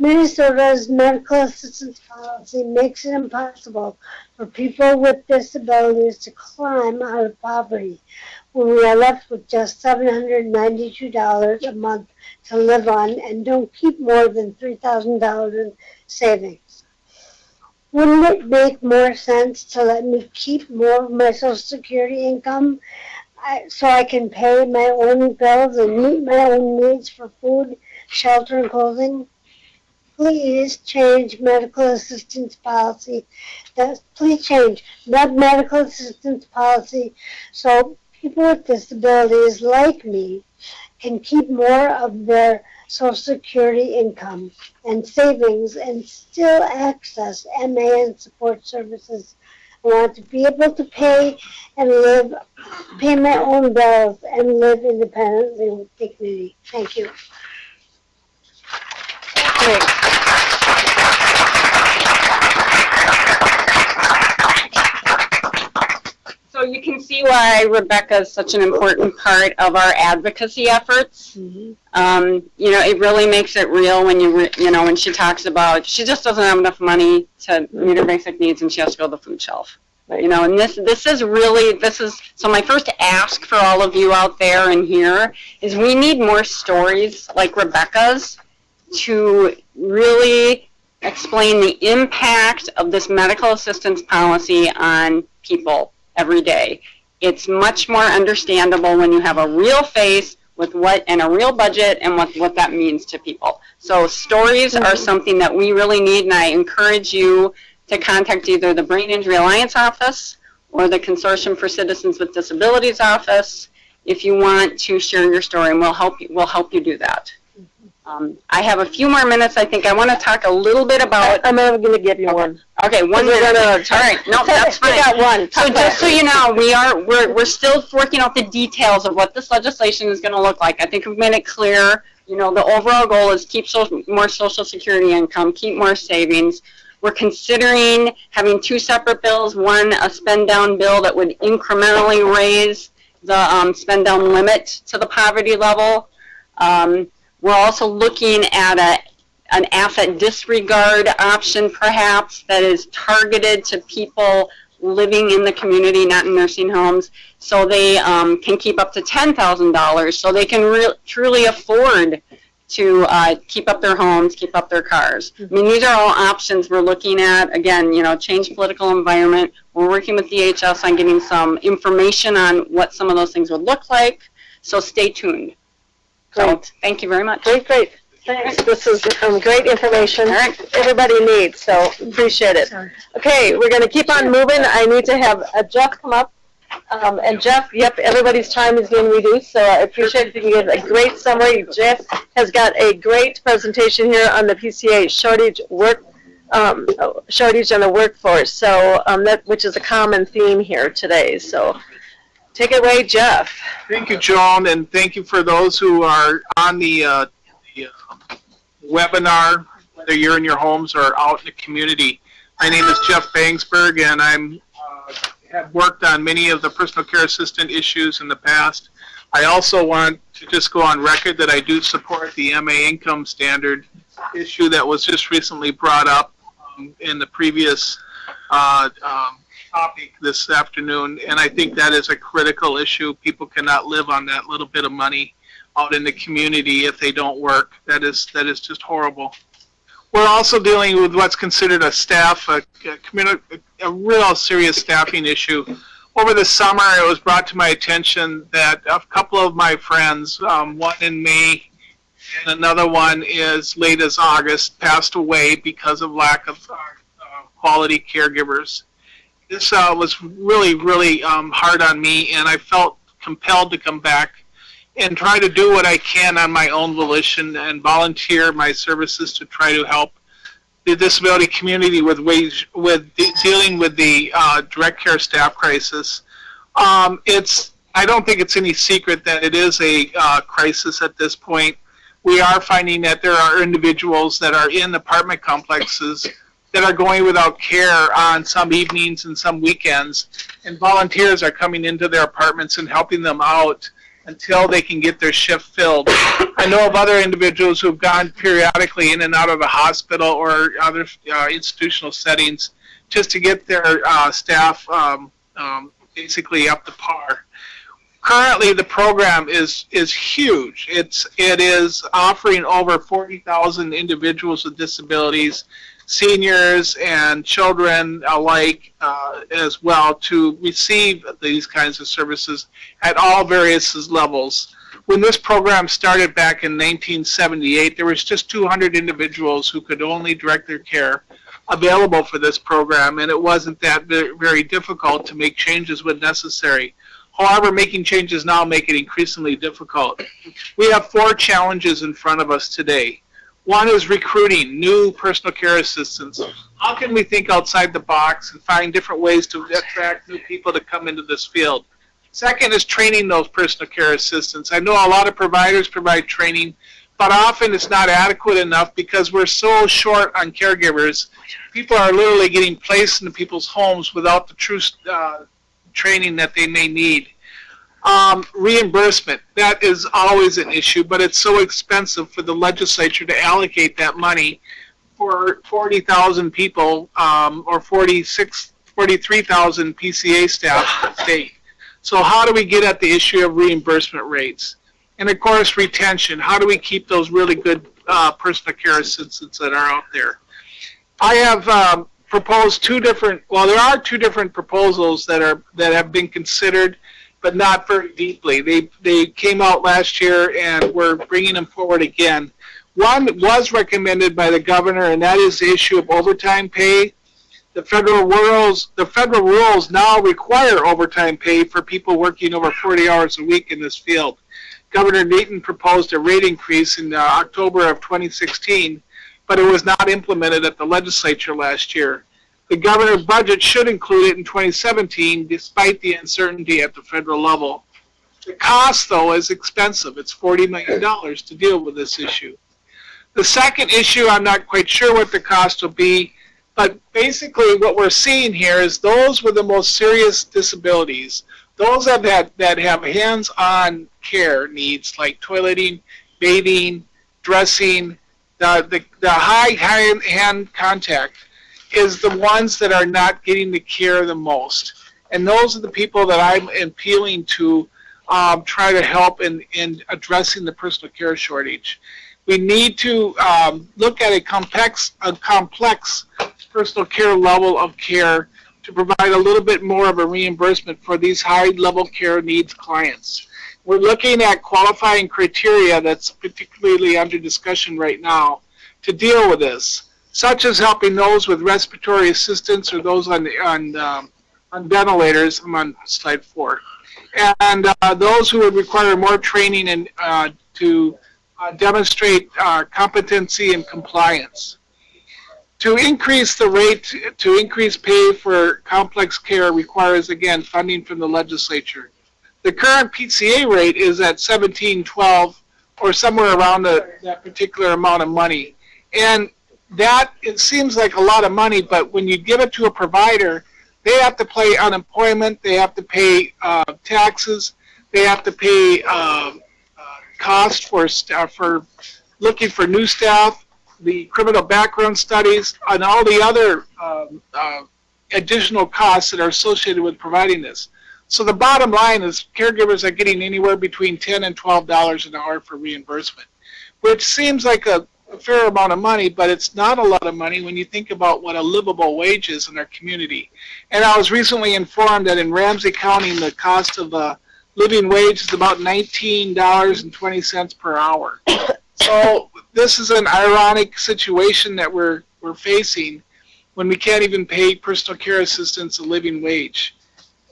Minnesota's medical assistance policy makes it impossible for people with disabilities to climb out of poverty when we are left with just $792 a month to live on and don't keep more than $3,000 in savings. Wouldn't it make more sense to let me keep more of my Social Security income so I can pay my own bills and meet my own needs for food, shelter, and clothing? Please change medical assistance policy. Please change that medical assistance policy so people with disabilities like me can keep more of their Social Security income and savings and still access MA and support services. I want to be able to pay my own bills and live independently with dignity. Thank you. So you can see why Rebecca is such an important part of our advocacy efforts. It really makes it real when when she talks about she just doesn't have enough money to meet her basic needs and she has to go to the food shelf. And this is so my first ask for all of you out there and here is we need more stories like Rebecca's to really explain the impact of this medical assistance policy on people every day. It's much more understandable when you have a real face with and a real budget and what that means to people. So stories are something that we really need, and I encourage you to contact either the Brain Injury Alliance office or the Consortium for Citizens with Disabilities office if you want to share your story, and we'll help you do that. I have a few more minutes. I think I want to talk a little bit about. I'm going to give you one. Okay, 1 minute. All right, no, that's fine. You got one. So just so you know, we're still working out the details of what this legislation is going to look like. I think we've made it clear. You know, the overall goal is keep more Social Security income, keep more savings. We're considering having two separate bills. One, a spend down bill that would incrementally raise the spend down limit to the poverty level. We're also looking at an asset disregard option, perhaps, that is targeted to people living in the community, not in nursing homes, so they can keep up to $10,000, so they can truly afford to keep up their homes, keep up their cars. I mean, these are all options we're looking at. Again, you know, change political environment. We're working with DHS on getting some information on what some of those things would look like, so stay tuned. So, thank you very much. Great. Thanks. This is great information everybody needs, so appreciate it. Okay, we're going to keep on moving. I need to have Jeff come up. And Jeff, yep, everybody's time is being reduced, so I appreciate if you can give a great summary. Jeff has got a great presentation here on the PCA shortage in the workforce, so which is a common theme here today. So take it away, Jeff. Thank you, Joan, and thank you for those who are on the webinar, whether you're in your homes or out in the community. My name is Jeff Bangsberg, and I'm have worked on many of the personal care assistant issues in the past. I also want to just go on record that I do support the MA income standard issue that was just recently brought up in the previous topic this afternoon, and I think that is a critical issue. People cannot live on that little bit of money out in the community if they don't work. That is just horrible. We're also dealing with what's considered a real serious staffing issue. Over the summer, it was brought to my attention that a couple of my friends, one in May and another one as late as August, passed away because of lack of quality caregivers. This was really hard on me, and I felt compelled to come back and try to do what I can on my own volition and volunteer my services to try to help the disability community with dealing with the direct care staff crisis. I don't think it's any secret that it is a crisis at this point. We are finding that there are individuals that are in apartment complexes that are going without care on some evenings and some weekends, and volunteers are coming into their apartments and helping them out until they can get their shift filled. I know of other individuals who've gone periodically in and out of the hospital or other institutional settings just to get their staff basically up to par. Currently, the program is huge. It is offering over 40,000 individuals with disabilities, seniors and children alike as well, to receive these kinds of services at all various levels. When this program started back in 1978, there was just 200 individuals who could only direct their care available for this program, and it wasn't that very difficult to make changes when necessary. However, making changes now make it increasingly difficult. We have 4 challenges in front of us today. One is recruiting new personal care assistants. How can we think outside the box and find different ways to attract new people to come into this field? Second is training those personal care assistants. I know a lot of providers provide training, but often it's not adequate enough because we're so short on caregivers. People are literally getting placed into people's homes without the true training that they may need. Reimbursement, that is always an issue, but it's so expensive for the legislature to allocate that money for 40,000 people or 43,000 PCA staff in the state. So how do we get at the issue of reimbursement rates? And of course, retention. How do we keep those really good personal care assistants that are out there? I have proposed there are 2 different proposals that have been considered, but not very deeply. They came out last year, and we're bringing them forward again. One was recommended by the governor, and that is the issue of overtime pay. The federal rules now require overtime pay for people working over 40 hours a week in this field. Governor Dayton proposed a rate increase in October of 2016, but it was not implemented at the legislature last year. The governor's budget should include it in 2017, despite the uncertainty at the federal level. The cost, though, is expensive. It's $40 million to deal with this issue. The second issue, I'm not quite sure what the cost will be, but basically what we're seeing here is those with the most serious disabilities, those that have hands-on care needs like toileting, bathing, dressing, the high hand contact is the ones that are not getting the care the most. And those are the people that I'm appealing to try to help in addressing the personal care shortage. We need to look at a complex personal care level of care to provide a little bit more of a reimbursement for these high-level care needs clients. We're looking at qualifying criteria that's particularly under discussion right now to deal with this, such as helping those with respiratory assistance or those on ventilators. I'm on slide 4. And those who would require more training and to demonstrate competency and compliance. To increase the rate, to increase pay for complex care requires, again, funding from the legislature. The current PCA rate is at $17.12 or somewhere around that particular amount of money. And that, it seems like a lot of money, but when you give it to a provider, they have to pay unemployment, they have to pay taxes, they have to pay cost for looking for new staff, the criminal background studies, and all the other additional costs that are associated with providing this. So the bottom line is caregivers are getting anywhere between $10 and $12 an hour for reimbursement, which seems like a fair amount of money, but it's not a lot of money when you think about what a livable wage is in our community. And I was recently informed that in Ramsey County, the cost of a living wage is about $19.20 per hour. So this is an ironic situation that we're facing when we can't even pay personal care assistants a living wage.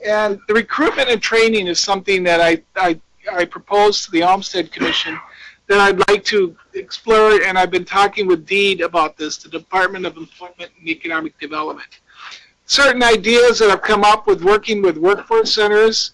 And the recruitment and training is something that I proposed to the Olmsted Commission that I'd like to explore, and I've been talking with DEED about this, the Department of Employment and Economic Development. Certain ideas that have come up with working with workforce centers.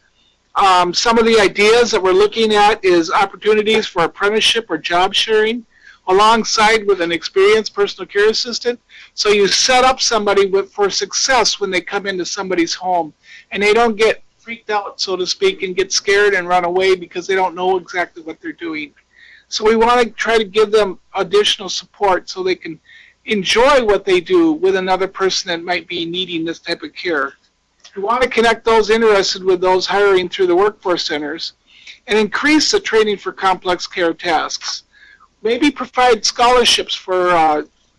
Some of the ideas that we're looking at is opportunities for apprenticeship or job sharing alongside with an experienced personal care assistant. So you set up somebody for success when they come into somebody's home and they don't get freaked out, so to speak, and get scared and run away because they don't know exactly what they're doing. So we want to try to give them additional support so they can enjoy what they do with another person that might be needing this type of care. We want to connect those interested with those hiring through the workforce centers and increase the training for complex care tasks. Maybe provide scholarships for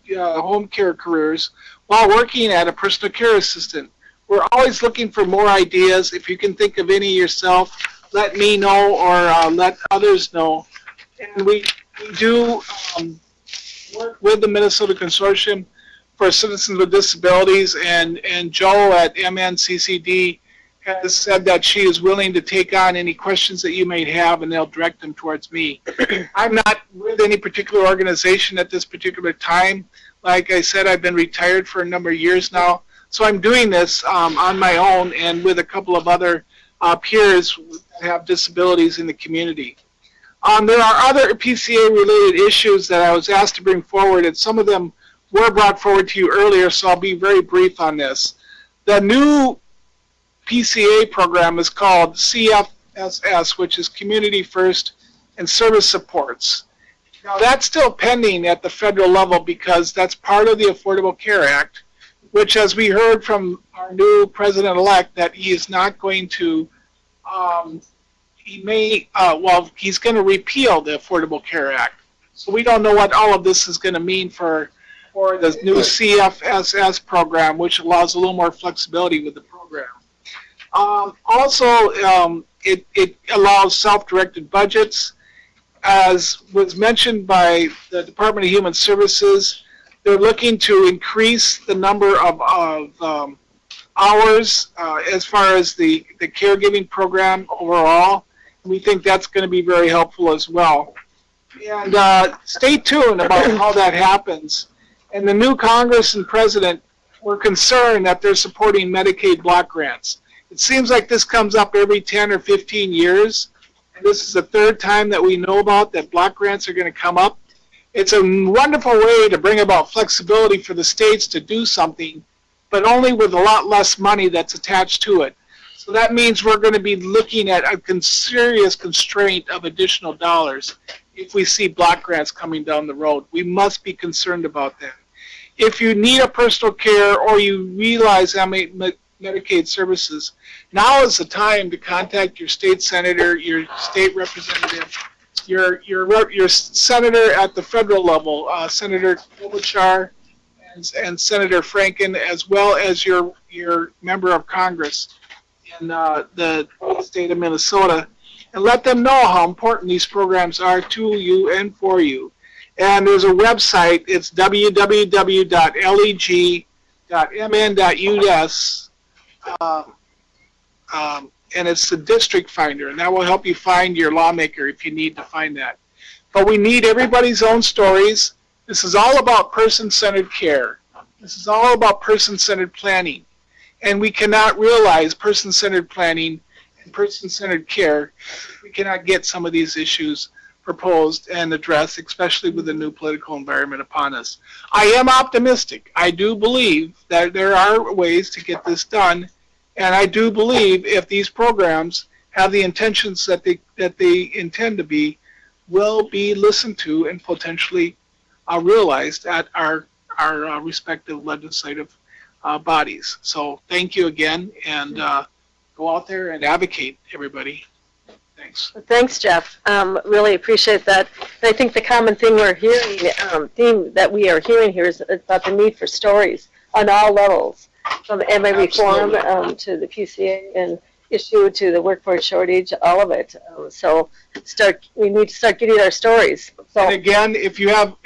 home care careers while working at a personal care assistant. We're always looking for more ideas. If you can think of any yourself, let me know or let others know. And we do work with the Minnesota Consortium for Citizens with Disabilities, and Joe at MNCCD has said that she is willing to take on any questions that you may have, and they'll direct them towards me. I'm not with any particular organization at this particular time. Like I said, I've been retired for a number of years now, so I'm doing this on my own and with a couple of other peers that have disabilities in the community. There are other PCA-related issues that I was asked to bring forward, and some of them were brought forward to you earlier, so I'll be very brief on this. The new PCA program is called CFSS, which is Community First and Service Supports. Now, that's still pending at the federal level because that's part of the Affordable Care Act, which, as we heard from our new president-elect, that he is not going to, he's going to repeal the Affordable Care Act. So we don't know what all of this is going to mean for the new CFSS program, which allows a little more flexibility with the program. It allows self-directed budgets. As was mentioned by the Department of Human Services, They're looking to increase the number of hours as far as the caregiving program overall. We think that's going to be very helpful as well. And stay tuned about how that happens. And the new Congress and President were concerned that they're supporting Medicaid block grants. It seems like this comes up every 10 or 15 years. And this is the third time that we know about that block grants are going to come up. It's a wonderful way to bring about flexibility for the states to do something, but only with a lot less money that's attached to it. So that means we're going to be looking at a serious constraint of additional dollars if we see block grants coming down the road. We must be concerned about that. If you need a personal care or you realize Medicaid services, now is the time to contact your state senator, your state representative, your senator at the federal level, Senator Klobuchar and Senator Franken, as well as your member of Congress in the state of Minnesota, and let them know how important these programs are to you and for you. And there's a website, it's www.leg.mn.us, and it's the district finder, and that will help you find your lawmaker if you need to find that. But we need everybody's own stories. This is all about person-centered care. This is all about person-centered planning. And we cannot realize person-centered planning and person-centered care if we cannot get some of these issues proposed and addressed, especially with the new political environment upon us. I am optimistic. I do believe that there are ways to get this done, and I do believe if these programs have the intentions that they intend to be, will be listened to and potentially realized at our respective legislative bodies. So thank you again, and go out there and advocate, everybody. Thanks. Thanks, Jeff. Really appreciate that. And I think the common thing we're hearing, theme that we are hearing here is about the need for stories on all levels, from MA reform to the PCA and issue to the workforce shortage, all of it. So we need to start getting our stories. So, and again,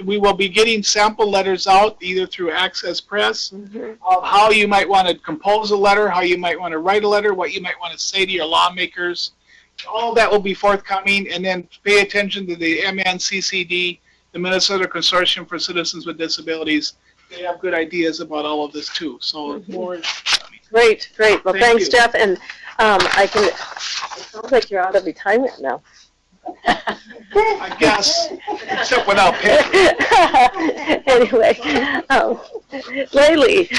we will be getting sample letters out either through Access Press of how you might want to compose a letter, how you might want to write a letter, what you might want to say to your lawmakers. All of that will be forthcoming, and then pay attention to the MNCCD, the Minnesota Consortium for Citizens with Disabilities. They have good ideas about all of this too. So more is coming. Great. Well, Thank thanks, you. Jeff. And it sounds like you're out of retirement now. I guess, except without pay. Anyway, Laylee,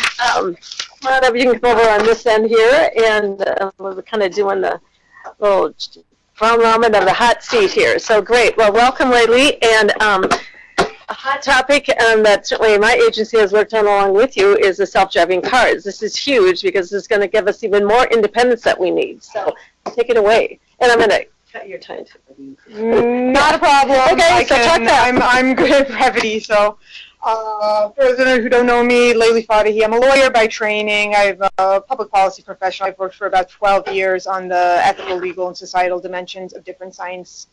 come on up. You can come over on this end here, and we're kind of doing the little round robin of the hot seat here. So great. Well, welcome, Laylee. And a hot topic that certainly my agency has worked on along with you is the self-driving cars. This is huge because it's going to give us even more independence that we need. So take it away. And I'm going to cut your time. Not a problem. Okay, so talk that. I'm good at brevity, so. For those who don't know me, Laylee Fadahi, I'm a lawyer by training. I'm a public policy professional. I've worked for about 12 years on the ethical, legal, and societal dimensions of different science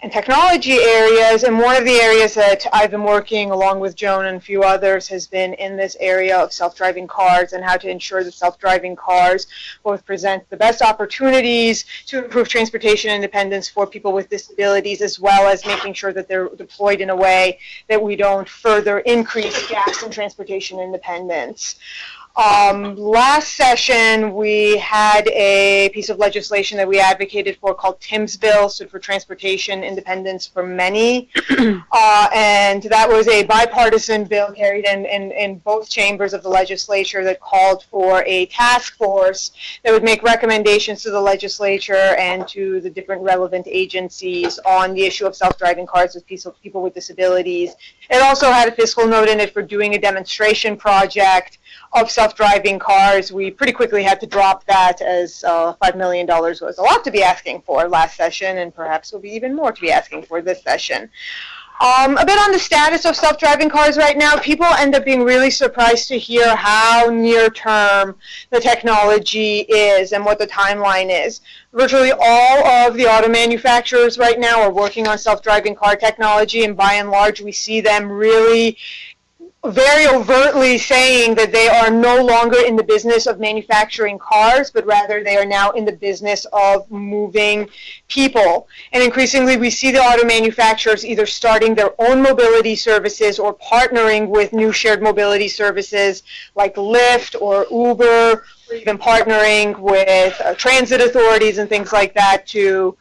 and technology areas. And one of the areas that I've been working along with Joan and a few others has been in this area of self-driving cars and how to ensure that self-driving cars both present the best opportunities to improve transportation independence for people with disabilities, as well as making sure that they're deployed in a way that we don't further increase gaps in transportation independence. Last session, we had a piece of legislation that we advocated for called Tim's Bill, stood for Transportation Independence for Many. And that was a bipartisan bill carried in both chambers of the legislature that called for a task force that would make recommendations to the legislature and to the different relevant agencies on the issue of self-driving cars with people with disabilities. It also had a fiscal note in it for doing a demonstration project of self-driving cars. We pretty quickly had to drop that as $5 million was a lot to be asking for last session, and perhaps will be even more to be asking for this session. A bit on the status of self-driving cars right now. People end up being really surprised to hear how near-term the technology is and what the timeline is. Virtually all of the auto manufacturers right now are working on self-driving car technology, and by and large we see them really very overtly saying that they are no longer in the business of manufacturing cars, but rather they are now in the business of moving people. And increasingly we see the auto manufacturers either starting their own mobility services or partnering with new shared mobility services like Lyft or Uber, or even partnering with transit authorities and things like that to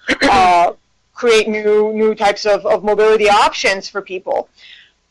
create new types of mobility options for people.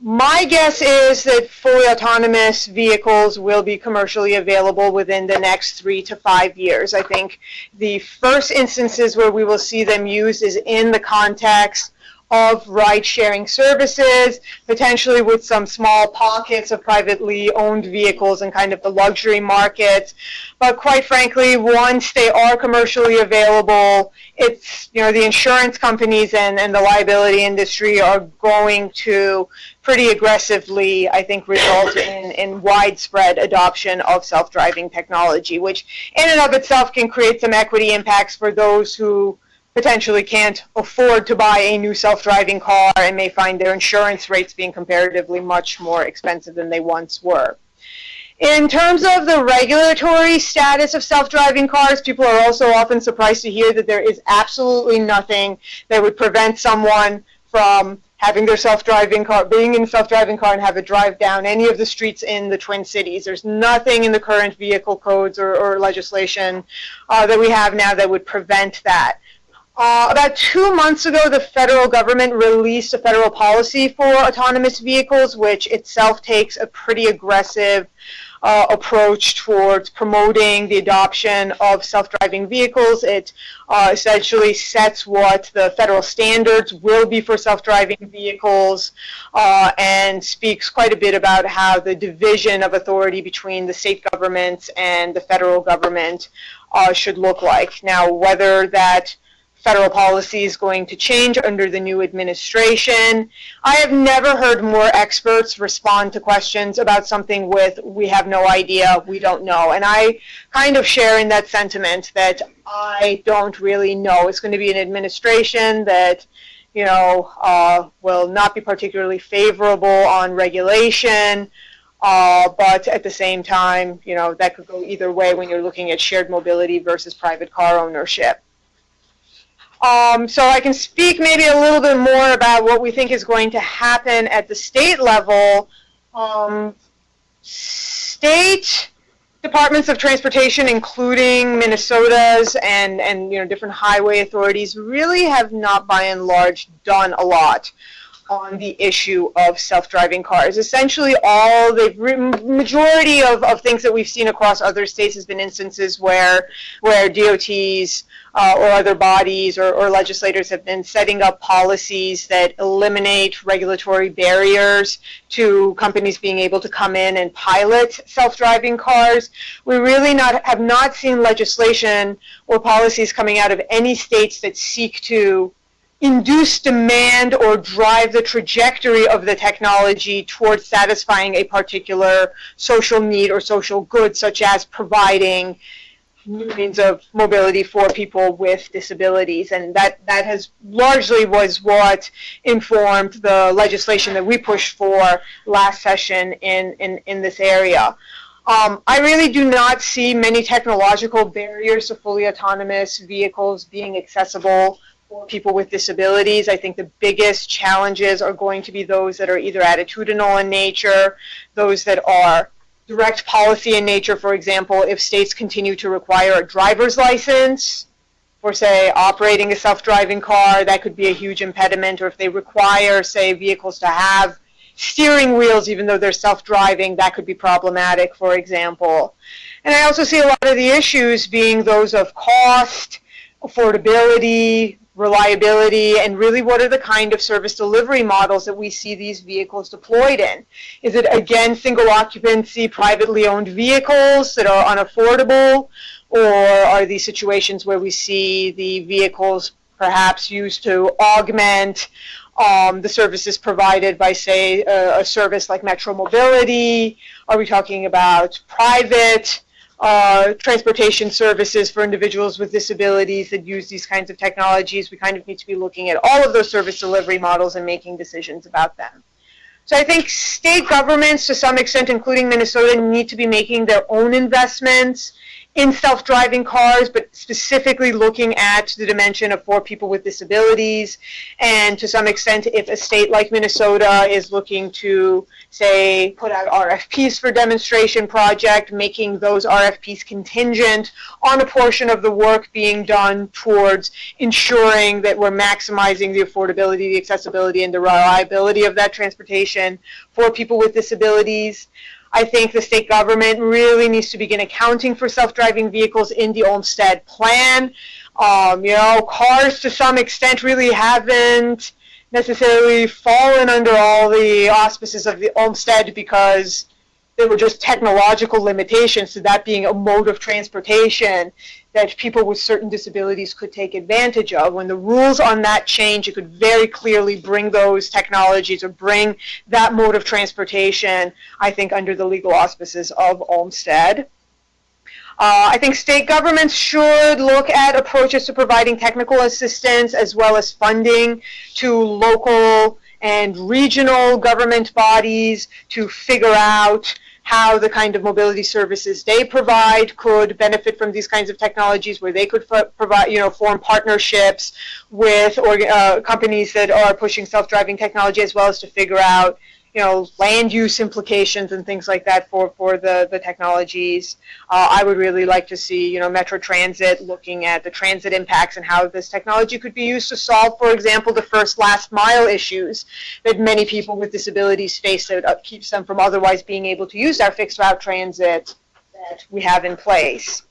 My guess is that fully autonomous vehicles will be commercially available within the next 3 to 5 years. I think the first instances where we will see them used is in the context of ride-sharing services, potentially with some small pockets of privately owned vehicles and kind of the luxury markets. But quite frankly, once they are commercially available, it's, you know, the insurance companies and the liability industry are going to pretty aggressively, I think, result in widespread adoption of self-driving technology, which in and of itself can create some equity impacts for those who potentially can't afford to buy a new self-driving car and may find their insurance rates being comparatively much more expensive than they once were. In terms of the regulatory status of self-driving cars, people are also often surprised to hear that there is absolutely nothing that would prevent someone from having their self-driving car, being in a self-driving car and have it drive down any of the streets in the Twin Cities. There's nothing in the current vehicle codes or legislation that we have now that would prevent that. About 2 months ago, the federal government released a federal policy for autonomous vehicles, which itself takes a pretty aggressive approach towards promoting the adoption of self-driving vehicles. It essentially sets what the federal standards will be for self-driving vehicles and speaks quite a bit about how the division of authority between the state governments and the federal government should look like. Now, whether that federal policy is going to change under the new administration. I have never heard more experts respond to questions about something with, we have no idea, we don't know. And I kind of share in that sentiment that I don't really know. It's going to be an administration that, you know, will not be particularly favorable on regulation, but at the same time, you know, that could go either way when you're looking at shared mobility versus private car ownership. So I can speak maybe a little bit more about what we think is going to happen at the state level. State departments of transportation, including Minnesota's and you know, different highway authorities, really have not by and large done a lot on the issue of self-driving cars. Essentially, majority of things that we've seen across other states has been instances where DOTs or other bodies or legislators have been setting up policies that eliminate regulatory barriers to companies being able to come in and pilot self-driving cars. We really have not seen legislation or policies coming out of any states that seek to induce demand or drive the trajectory of the technology towards satisfying a particular social need or social good, such as providing new means of mobility for people with disabilities. And that has largely was what informed the legislation that we pushed for last session in this area. I really do not see many technological barriers to fully autonomous vehicles being accessible for people with disabilities. I think the biggest challenges are going to be those that are either attitudinal in nature, those that are direct policy in nature. For example, if states continue to require a driver's license for, say, operating a self-driving car, that could be a huge impediment. Or if they require, say, vehicles to have steering wheels even though they're self-driving, that could be problematic, for example. And I also see a lot of the issues being those of cost, affordability, reliability, and really what are the kind of service delivery models that we see these vehicles deployed in. Is it, again, single occupancy, privately owned vehicles that are unaffordable, or are these situations where we see the vehicles perhaps used to augment the services provided by, say, a service like Metro Mobility? Are we talking about private transportation services for individuals with disabilities that use these kinds of technologies? We kind of need to be looking at all of those service delivery models and making decisions about them. So I think state governments, to some extent, including Minnesota, need to be making their own investments in self-driving cars, but specifically looking at the dimension of for people with disabilities. And to some extent, if a state like Minnesota is looking to, say, put out RFPs for demonstration project, making those RFPs contingent on a portion of the work being done towards ensuring that we're maximizing the affordability, the accessibility, and the reliability of that transportation for people with disabilities. I think the state government really needs to begin accounting for self-driving vehicles in the Olmsted plan. Cars to some extent really haven't necessarily fallen under all the auspices of the Olmsted because there were just technological limitations to that being a mode of transportation that people with certain disabilities could take advantage of. When the rules on that change, you could very clearly bring those technologies or bring that mode of transportation, I think, under the legal auspices of Olmsted. I think state governments should look at approaches to providing technical assistance as well as funding to local and regional government bodies to figure out how the kind of mobility services they provide could benefit from these kinds of technologies, where they could provide, form partnerships with companies that are pushing self-driving technology, as well as to figure out, land use implications and things like that for the technologies. I would really like to see, Metro Transit looking at the transit impacts and how this technology could be used to solve, for example, the first last mile issues that many people with disabilities face that keeps them from otherwise being able to use our fixed route transit that we have in place.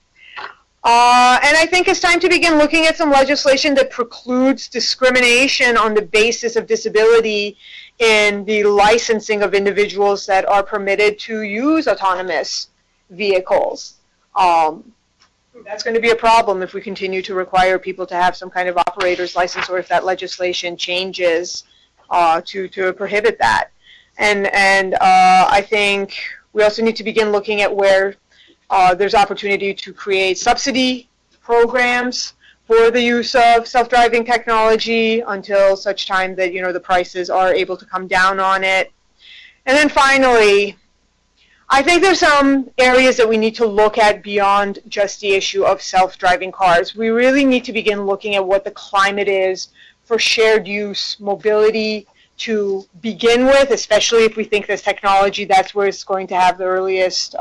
And I think it's time to begin looking at some legislation that precludes discrimination on the basis of disability in the licensing of individuals that are permitted to use autonomous vehicles. That's going to be a problem if we continue to require people to have some kind of operator's license, or if that legislation changes to prohibit that. And I think we also need to begin looking at where there's opportunity to create subsidy programs for the use of self-driving technology until such time that, the prices are able to come down on it. And then finally, I think there's some areas that we need to look at beyond just the issue of self-driving cars. We really need to begin looking at what the climate is for shared use mobility to begin with, especially if we think this technology, that's where it's going to have the earliest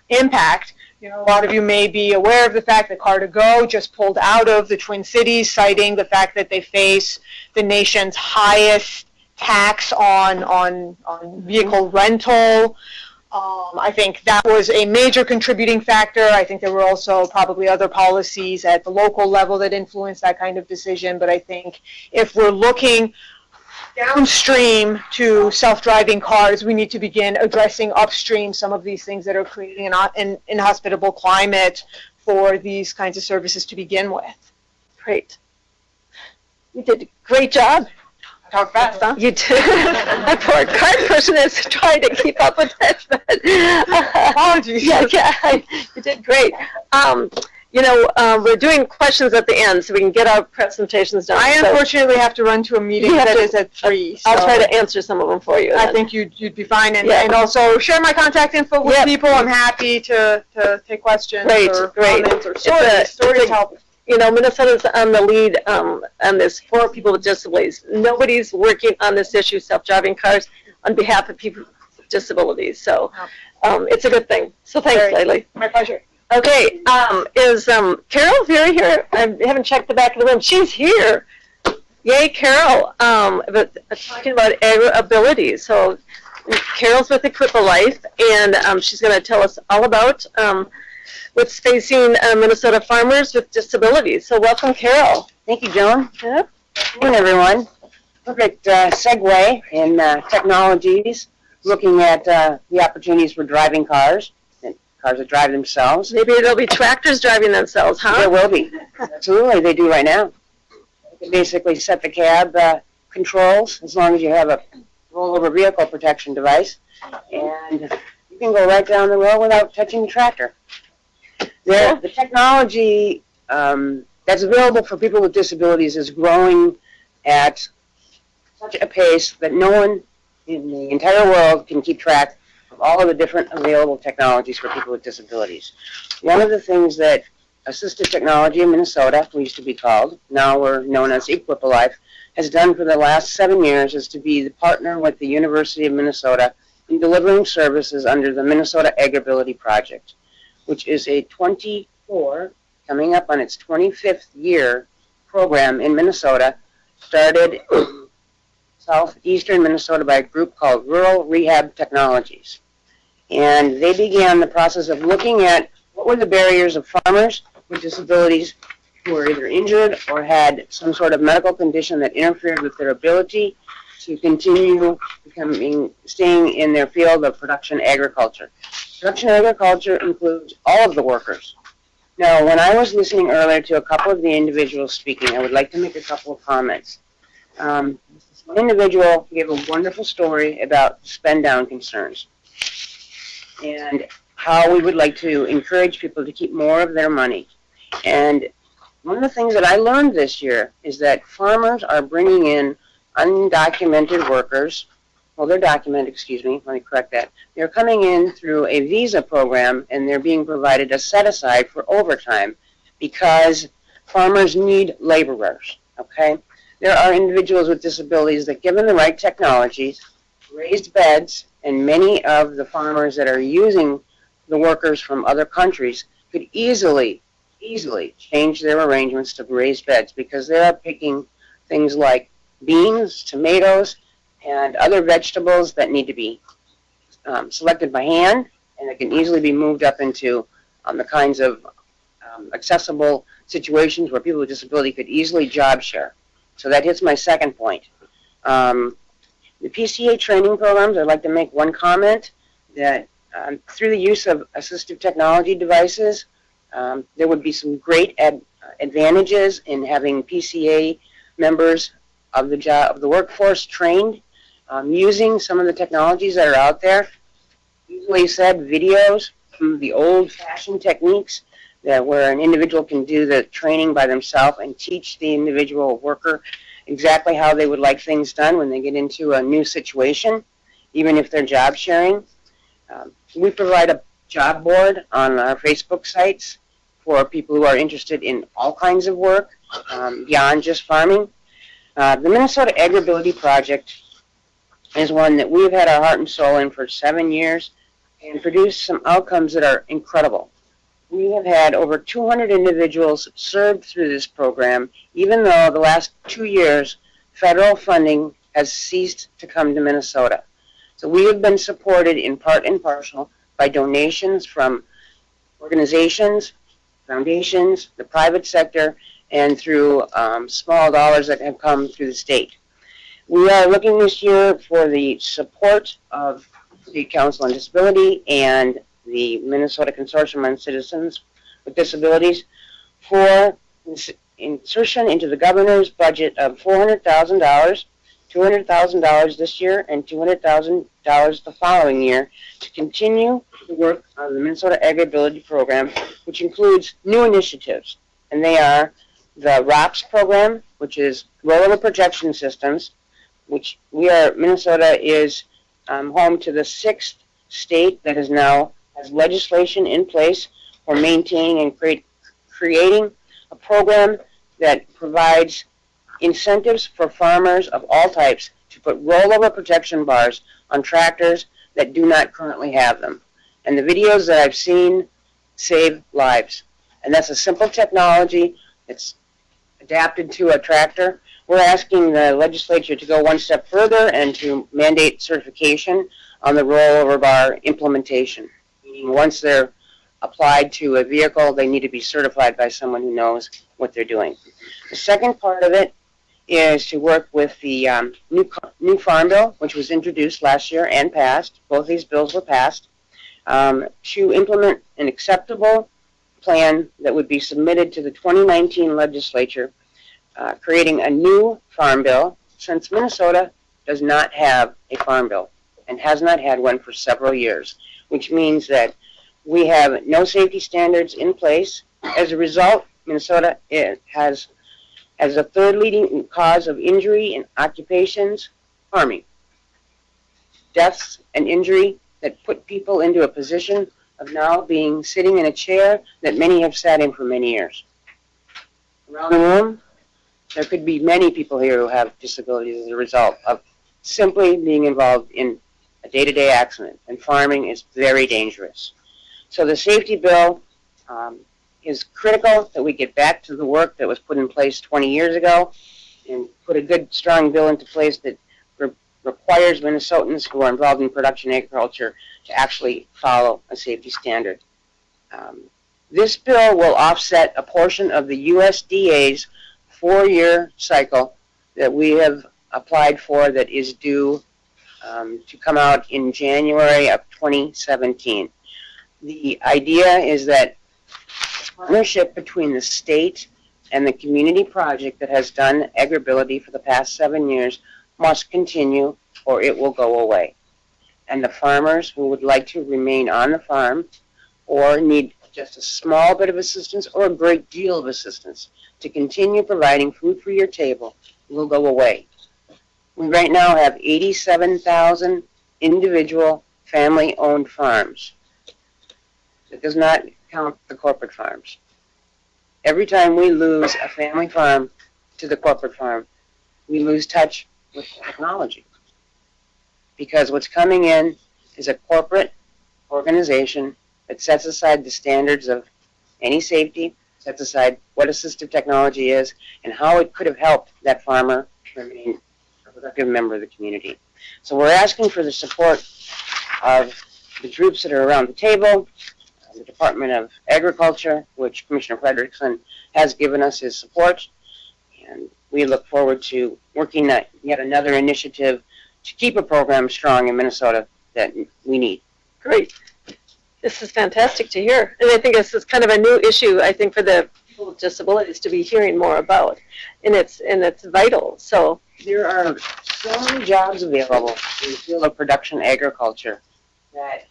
impact. A lot of you may be aware of the fact that Car2Go just pulled out of the Twin Cities, citing the fact that they face the nation's highest tax on vehicle rental. I think that was a major contributing factor. I think there were also probably other policies at the local level that influenced that kind of decision. But I think if we're looking downstream to self-driving cars, we need to begin addressing upstream some of these things that are creating an inhospitable climate for these kinds of services to begin with. Great. You did a great job. Talk fast, huh? You did. My poor card person is trying to keep up with that. Apologies. Yeah, you did great. We're doing questions at the end so we can get our presentations done. I unfortunately have to run to a meeting that is at 3. So I'll try to answer some of them for you. I think you'd be fine. And also share my contact info with people. I'm happy to take questions or comments or stories help. Minnesota's on the lead on this for people with disabilities. Nobody's working on this issue, self-driving cars, on behalf of people with disabilities. So it's a good thing. So thanks, Laylee. My pleasure. Okay, is Carol Vera here? I haven't checked the back of the room. She's here. Yay, Carol. But talking about abilities. So Carol's with Equipa Life, and she's going to tell us all about what's facing Minnesota farmers with disabilities. So welcome, Carol. Thank you, Joan. Yeah. Good morning, everyone. Perfect segue in technologies, looking at the opportunities for driving cars. Cars that drive themselves. Maybe there'll be tractors driving themselves, huh? There will be. Absolutely, they do right now. You can basically set the cab controls as long as you have a rollover vehicle protection device, and you can go right down the road without touching the tractor. The technology that's available for people with disabilities is growing at such a pace that no one in the entire world can keep track of all of the different available technologies for people with disabilities. One of the things that Assistive Technology in Minnesota, we used to be called, now we're known as Equip-Alive, has done for the last 7 years is to be the partner with the University of Minnesota in delivering services under the Minnesota Ag-Ability Project, which is a 24, coming up on its 25th year program in Minnesota, started in southeastern Minnesota by a group called Rural Rehab Technologies. And they began the process of looking at what were the barriers of farmers with disabilities who were either injured or had some sort of medical condition that interfered with their ability to continue staying in their field of production agriculture. Production agriculture includes all of the workers. Now, when I was listening earlier to a couple of the individuals speaking, I would like to make a couple of comments. One individual gave a wonderful story about spend down concerns and how we would like to encourage people to keep more of their money. And one of the things that I learned this year is that farmers are bringing in undocumented workers. Well, they're documented, excuse me, let me correct that. They're coming in through a visa program and they're being provided a set-aside for overtime because farmers need laborers, okay? There are individuals with disabilities that, given the right technologies, raised beds, and many of the farmers that are using the workers from other countries could easily change their arrangements to raised beds because they are picking things like beans, tomatoes, and other vegetables that need to be selected by hand, and it can easily be moved up into the kinds of accessible situations where people with disability could easily job share. So that hits my second point. The PCA training programs, I'd like to make one comment that through the use of assistive technology devices, there would be some great advantages in having PCA members of the workforce trained using some of the technologies that are out there. Usually said videos from the old-fashioned techniques where an individual can do the training by themselves and teach the individual worker exactly how they would like things done when they get into a new situation, even if they're job sharing. We provide a job board on our Facebook sites for people who are interested in all kinds of work beyond just farming. The Minnesota Ag-Ability Project is one that we've had our heart and soul in for 7 years and produced some outcomes that are incredible. We have had over 200 individuals served through this program, even though the last 2 years federal funding has ceased to come to Minnesota. So we have been supported in part and parcel by donations from organizations, foundations, the private sector, and through small dollars that have come through the state. We are looking this year for the support of State Council on Disability and the Minnesota Consortium on Citizens with Disabilities for insertion into the governor's budget of $400,000, $200,000 this year, and $200,000 the following year to continue the work on the Minnesota Ag-Ability Program, which includes new initiatives. And they are the ROPS program, which is Rollover Protection Systems, which Minnesota is home to the 6th state that has legislation in place for maintaining and creating a program that provides incentives for farmers of all types to put rollover protection bars on tractors that do not currently have them. And the videos that I've seen save lives. And that's a simple technology. It's adapted to a tractor. We're asking the legislature to go one step further and to mandate certification on the rollover bar implementation. Meaning once they're applied to a vehicle, they need to be certified by someone who knows what they're doing. The second part of it is to work with the new Farm Bill, which was introduced last year and passed. Both these bills were passed, to implement an acceptable plan that would be submitted to the 2019 legislature, creating a new Farm Bill, since Minnesota does not have a Farm Bill and has not had one for several years, which means that we have no safety standards in place. As a result, Minnesota has a third leading cause of injury in occupations, farming. deaths and injury that put people into a position of now being sitting in a chair that many have sat in for many years. Around the room, there could be many people here who have disabilities as a result of simply being involved in a day-to-day accident, and farming is very dangerous. So the safety bill is critical that we get back to the work that was put in place 20 years ago and put a good, strong bill into place that requires Minnesotans who are involved in production agriculture to actually follow a safety standard. This bill will offset a portion of the USDA's 4-year cycle that we have applied for that is due to come out in January of 2017. The idea is that the partnership between the state and the community project that has done AgriBility for the past 7 years must continue or it will go away. And the farmers who would like to remain on the farm or need just a small bit of assistance or a great deal of assistance to continue providing food for your table will go away. We right now have 87,000 individual family-owned farms. It does not count the corporate farms. Every time we lose a family farm to the corporate farm, we lose touch with technology. Because what's coming in is a corporate organization that sets aside the standards of any safety, sets aside what assistive technology is, and how it could have helped that farmer remain a productive member of the community. So we're asking for the support of the groups that are around the table, the Department of Agriculture, which Commissioner Frederickson has given us his support, and we look forward to working at yet another initiative to keep a program strong in Minnesota that we need. Great. This is fantastic to hear. And I think this is kind of a new issue, I think, for the people with disabilities to be hearing more about. And it's vital. So there are so many jobs available in the field of production agriculture that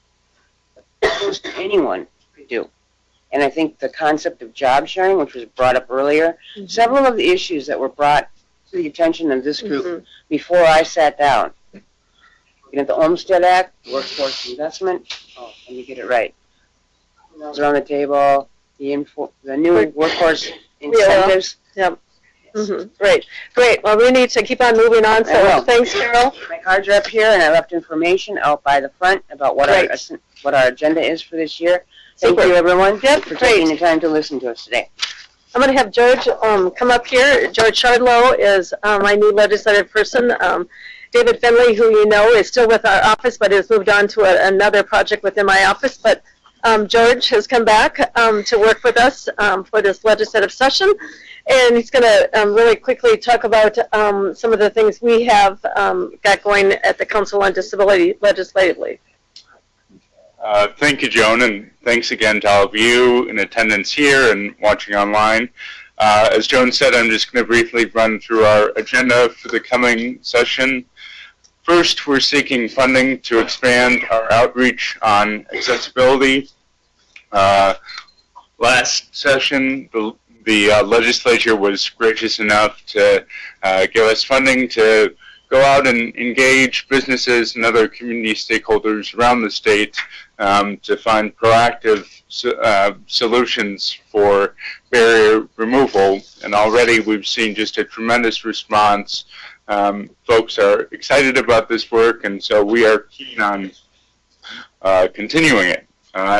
almost anyone could do. And I think the concept of job sharing, which was brought up earlier, several of the issues that were brought to the attention of this group before I sat down. Looking at the Olmstead Act, workforce investment, let me get it right. Those are on the table, the new workforce incentives. Yep. Great. Well, we need to keep on moving on. So thanks, Carol. My cards are up here, and I left information out by the front about what our agenda is for this year. Thank you, everyone, for taking the time to listen to us today. I'm going to have George come up here. George Shardlow is my new legislative person. David Finley, who you know, is still with our office, but has moved on to another project within my office. But George has come back to work with us for this legislative session, and he's going to really quickly talk about some of the things we have got going at the Council on Disability legislatively. Thank you, Joan, and thanks again to all of you in attendance here and watching online. As Joan said, I'm just going to briefly run through our agenda for the coming session. First, we're seeking funding to expand our outreach on accessibility. Last session, the legislature was gracious enough to give us funding to go out and engage businesses and other community stakeholders around the state to find proactive solutions for barrier removal. And already we've seen just a tremendous response. Folks are excited about this work, and so we are keen on continuing it.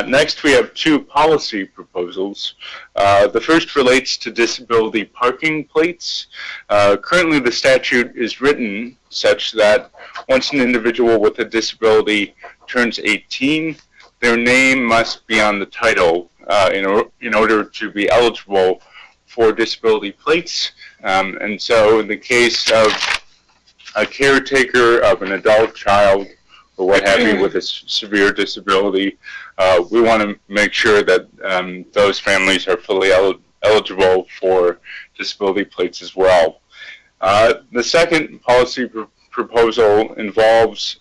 Next, we have 2 policy proposals. The first relates to disability parking plates. Currently, the statute is written such that once an individual with a disability turns 18, their name must be on the title in order to be eligible for disability plates. And so in the case of a caretaker of an adult child or what have you with a severe disability, we want to make sure that those families are fully eligible for disability plates as well. The second policy proposal involves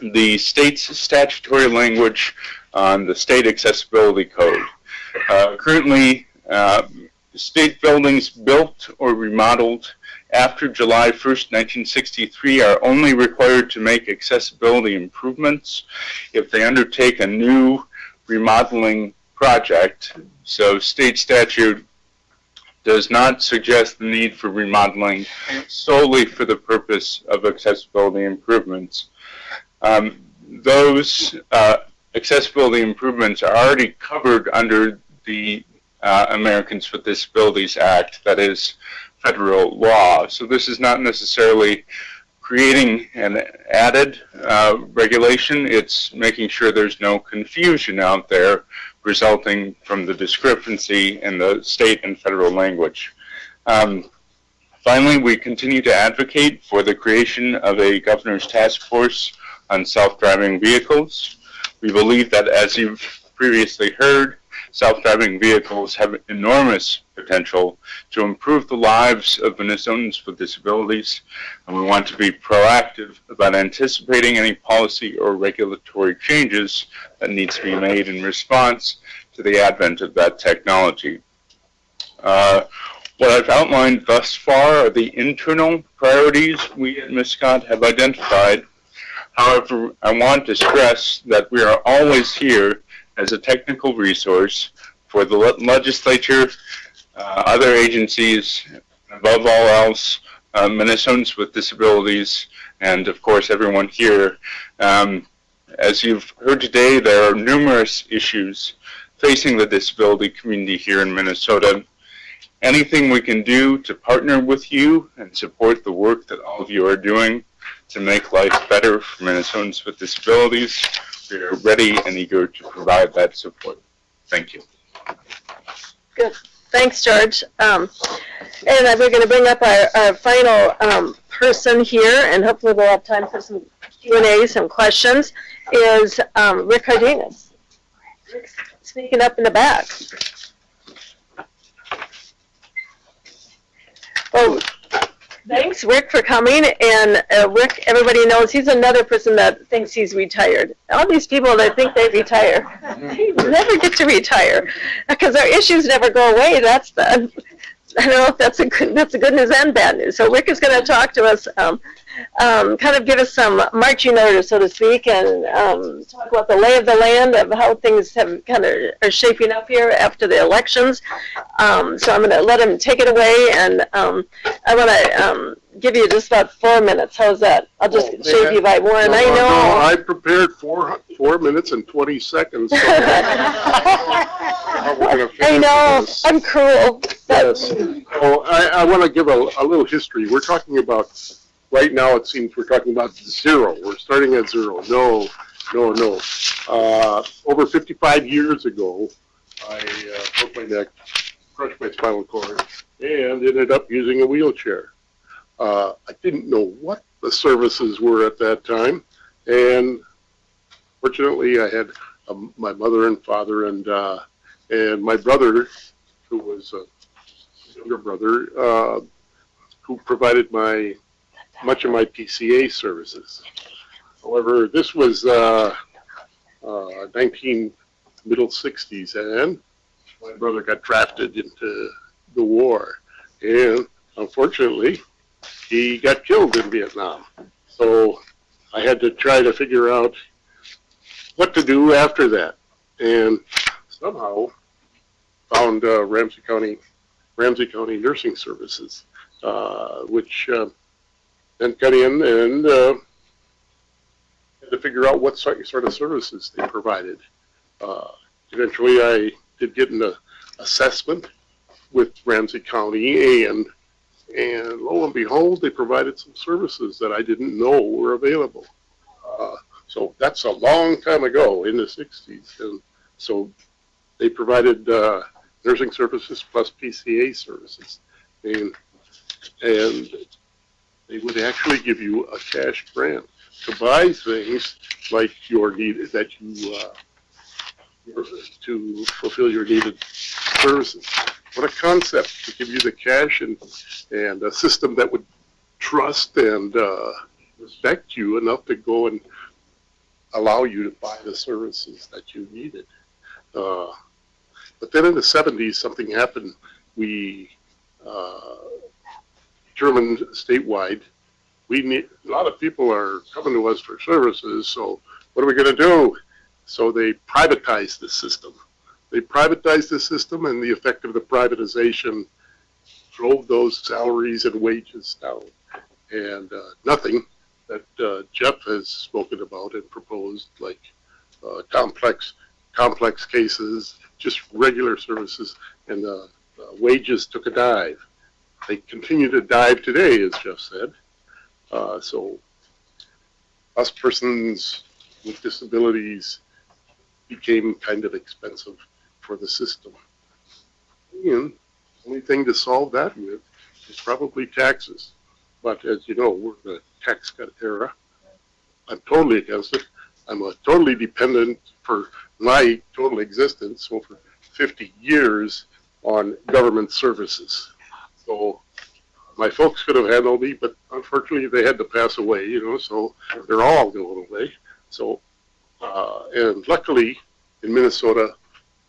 the state's statutory language on the state accessibility code. Currently, state buildings built or remodeled after July 1st, 1963 are only required to make accessibility improvements if they undertake a new remodeling project. So state statute does not suggest the need for remodeling solely for the purpose of accessibility improvements. Those accessibility improvements are already covered under the Americans with Disabilities Act, that is federal law. So this is not necessarily creating an added regulation. It's making sure there's no confusion out there resulting from the discrepancy in the state and federal language. Finally, we continue to advocate for the creation of a governor's task force on self-driving vehicles. We believe that, as you've previously heard, self-driving vehicles have enormous potential to improve the lives of Minnesotans with disabilities, and we want to be proactive about anticipating any policy or regulatory changes that need to be made in response to the advent of that technology. What I've outlined thus far are the internal priorities we at MISCOT have identified. However, I want to stress that we are always here as a technical resource for the legislature, other agencies, above all else, Minnesotans with disabilities, and of course everyone here. As you've heard today, there are numerous issues facing the disability community here in Minnesota. Anything we can do to partner with you and support the work that all of you are doing to make life better for Minnesotans with disabilities, we are ready and eager to provide that support. Thank you. Good. Thanks, George. And we're going to bring up our final person here, and hopefully we'll have time for some Q&A, some questions, is Rick Cardenas. Rick's speaking up in the back. Well, thanks, Rick, for coming. And Rick, everybody knows he's another person that thinks he's retired. All these people that think they retire, they never get to retire because our issues never go away. That's the, I don't know if that's a good news and bad news. So Rick is going to talk to us, kind of give us some marching orders, so to speak, and talk about the lay of the land of how things have kind of are shaping up here after the elections. So I'm going to let him take it away, and I want to give you just about 4 minutes. How's that? I'll just shave you by one. I know. No, I prepared 4 minutes and 20 seconds. So I know. I'm cruel. Yes. So I want to give a little history. We're talking about, right now it seems we're talking about zero. We're starting at zero. No. Over 55 years ago, I broke my neck, crushed my spinal cord, and ended up using a wheelchair. I didn't know what the services were at that time, and fortunately I had my mother and father and my brother, who was a younger brother, who provided much of my PCA services. However, this was middle 60s, and my brother got drafted into the war, and unfortunately, he got killed in Vietnam. So I had to try to figure out what to do after that, and somehow found Ramsey County Nursing Services, which then got in and had to figure out what sort of services they provided. Eventually, I did get an assessment with Ramsey County, and lo and behold, they provided some services that I didn't know were available. So that's a long time ago, in the 60s. And so they provided nursing services plus PCA services. And they would actually give you a cash grant to buy things like your needed, that you, to fulfill your needed services. What a concept, to give you the cash and a system that would trust and respect you enough to go and allow you to buy the services that you needed. But then in the 70s, something happened. We determined statewide. We need, a lot of people are coming to us for services, so what are we going to do? So they privatized the system. They privatized the system, and the effect of the privatization drove those salaries and wages down. And nothing that Jeff has spoken about and proposed, like complex cases, just regular services, and wages took a dive. They continue to dive today, as Jeff said. So us persons with disabilities became kind of expensive for the system. And the only thing to solve that with is probably taxes. But as you know, we're in a tax cut era. I'm totally against it. I'm totally dependent for my total existence over 50 years on government services. So my folks could have handled me, but unfortunately they had to pass away, you know, so they're all going away. So, and luckily in Minnesota,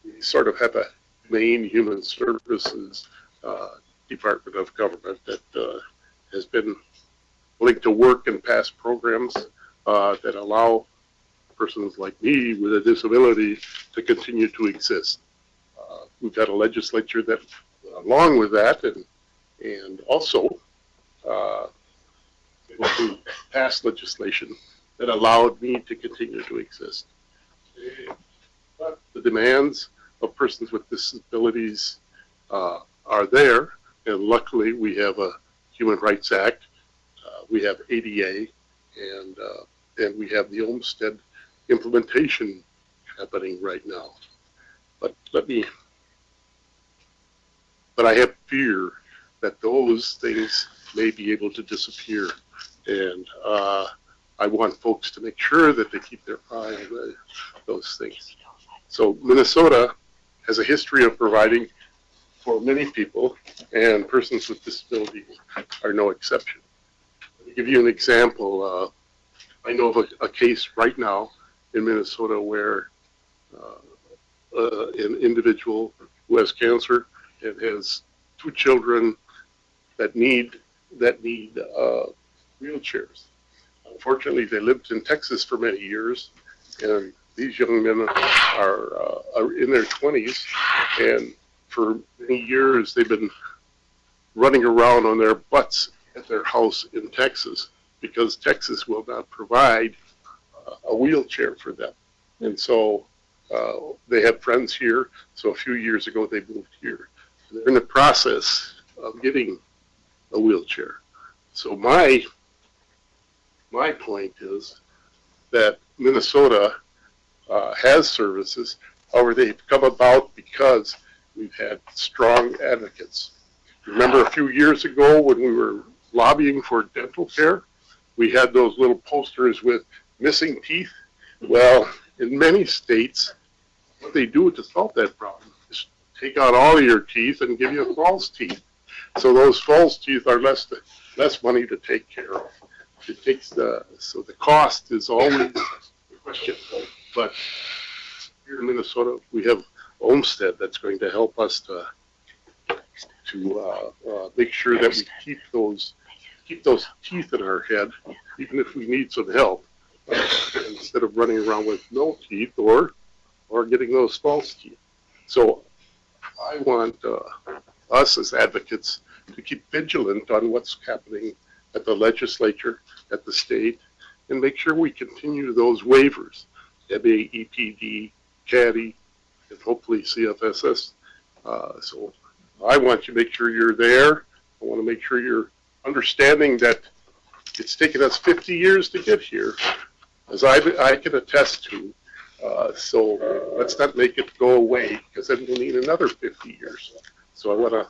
we sort of have a main human services department of government that has been willing to work and pass programs that allow persons like me with a disability to continue to exist. We've got a legislature that, along with that, and also to pass legislation that allowed me to continue to exist. But the demands of persons with disabilities are there, and luckily we have a Human Rights Act, we have ADA, and we have the Olmstead implementation happening right now. But I have fear that those things may be able to disappear, and I want folks to make sure that they keep their eye on those things. So Minnesota has a history of providing for many people, and persons with disabilities are no exception. Let me give you an example. I know of a case right now in Minnesota where an individual who has cancer and has 2 children that need wheelchairs. Unfortunately, they lived in Texas for many years, and these young men are in their 20s, and for many years they've been running around on their butts at their house in Texas because Texas will not provide a wheelchair for them. And so they have friends here, so a few years ago they moved here. They're in the process of getting a wheelchair. So my point is that Minnesota has services, however they've come about because we've had strong advocates. Remember a few years ago when we were lobbying for dental care, we had those little posters with missing teeth. Well, in many states, what they do to solve that problem is take out all of your teeth and give you false teeth. So those false teeth are less money to take care of. It takes so the cost is always a question. But here in Minnesota, we have Olmstead that's going to help us to make sure that we keep those teeth in our head, even if we need some help, instead of running around with no teeth or getting those false teeth. So I want us as advocates to keep vigilant on what's happening at the legislature, at the state, and make sure we continue those waivers, MA, EPD, CADI, and hopefully CFSS. So I want you to make sure you're there. I want to make sure you're understanding that it's taken us 50 years to get here, as I can attest to. So let's not make it go away, because then we'll need another 50 years. So I want to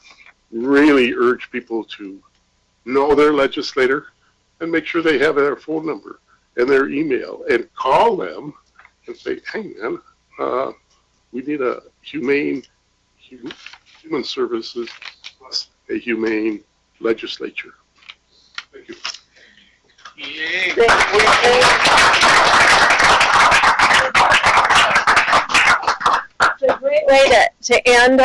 really urge people to know their legislator and make sure they have their phone number and their email, and call them and say, hey man, we need a human services plus a humane legislature. Thank you. Yay. Thank you. great way to end.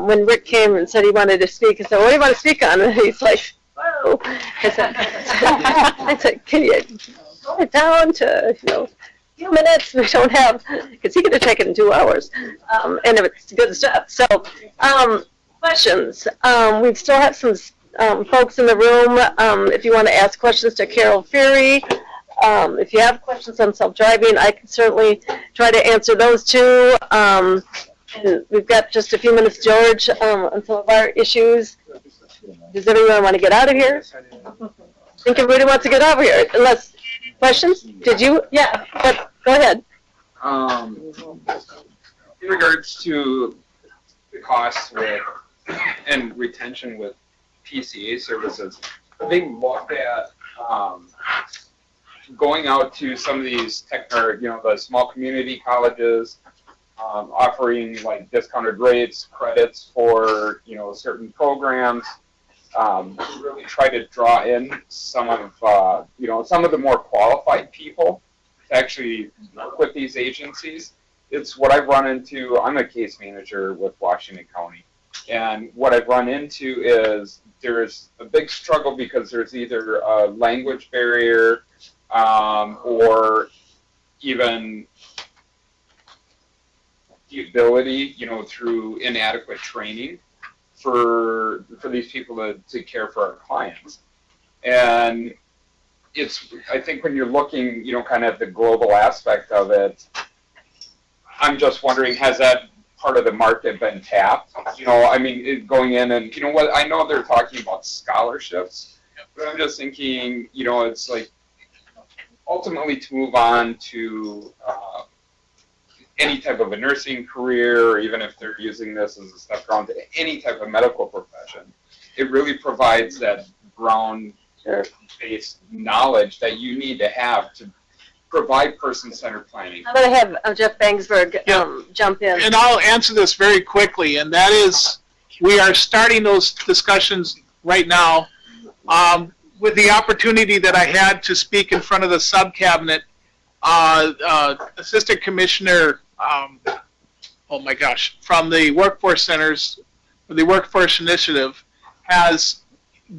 When Rick came and said he wanted to speak, I said, "What do you want to speak on?" And he's like, "Whoa!" I said, "Can you slow it down to a few minutes? We don't have," because he could have taken 2 hours, and it's good stuff. So, questions. We still have some folks in the room. If you want to ask questions to Carol Ferry. If you have questions on self-driving, I can certainly try to answer those too. And we've got just a few minutes, George, on some of our issues. Does everyone want to get out of here? I think everybody wants to get out of here. Unless, questions? Did you? Yeah, but go ahead. In regards to the costs with and retention with PCA services, being looked at going out to some of these the small community colleges, offering like discounted rates, credits for certain programs, really try to draw in some of some of the more qualified people to actually work with these agencies. It's what I've run into. I'm a case manager with Washington County, and what I've run into is there's a big struggle because there's either a language barrier or even the ability, through inadequate training for these people to care for our clients. And I think when you're looking, kind of at the global aspect of it, I'm just wondering, has that part of the market been tapped? Going in and, I know they're talking about scholarships, but I'm just thinking, it's like, ultimately to move on to any type of a nursing career, or even if they're using this as a step down to any type of medical profession, it really provides that ground-based knowledge that you need to have to provide person-centered planning. I'm going to have Jeff Bangsberg jump in. And I'll answer this very quickly, and that is, we are starting those discussions right now. With the opportunity that I had to speak in front of the sub-cabinet, Assistant Commissioner, from the Workforce Centers, the Workforce Initiative, has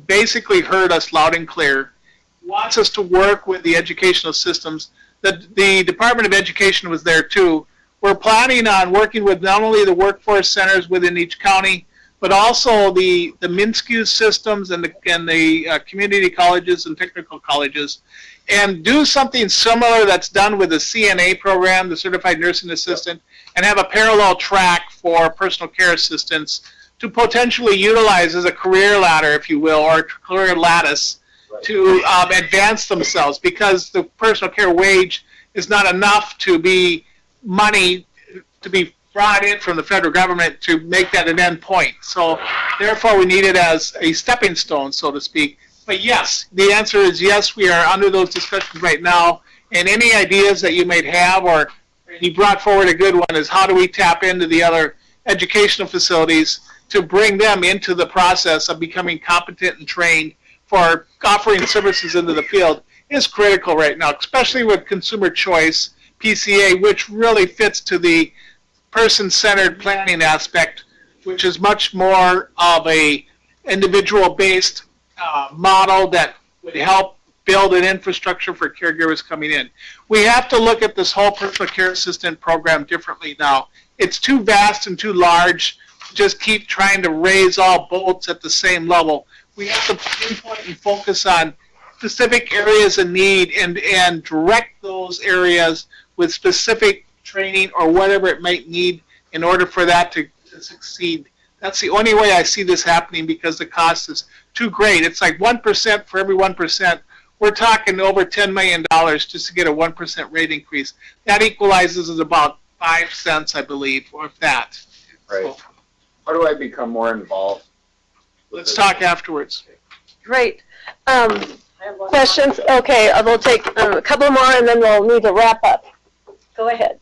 basically heard us loud and clear, wants us to work with the educational systems. The Department of Education was there too. We're planning on working with not only the workforce centers within each county, but also the MnSCU systems and the community colleges and technical colleges, and do something similar that's done with the CNA program, the Certified Nursing Assistant, and have a parallel track for personal care assistants to potentially utilize as a career ladder, if you will, or career lattice to advance themselves, because the personal care wage is not enough to be money to be brought in from the federal government to make that an end point. So therefore we need it as a stepping stone, so to speak. But yes, the answer is yes, we are under those discussions right now, and any ideas that you might have, or you brought forward a good one, is how do we tap into the other educational facilities to bring them into the process of becoming competent and trained for offering services into the field is critical right now, especially with consumer choice, PCA, which really fits to the person-centered planning aspect, which is much more of a individual-based model that would help build an infrastructure for caregivers coming in. We have to look at this whole personal care assistant program differently now. It's too vast and too large to just keep trying to raise all boats at the same level. We have to pinpoint and focus on specific areas of need and direct those areas with specific training or whatever it might need in order for that to succeed. That's the only way I see this happening, because the cost is too great. It's like 1% for every 1%. We're talking over $10 million just to get a 1% rate increase. That equalizes at about 5 cents, I believe, or if that. Right. So, how do I become more involved? Let's talk afterwards. Great. Questions? Okay, we'll take a couple more and then we'll need to wrap up. Go ahead.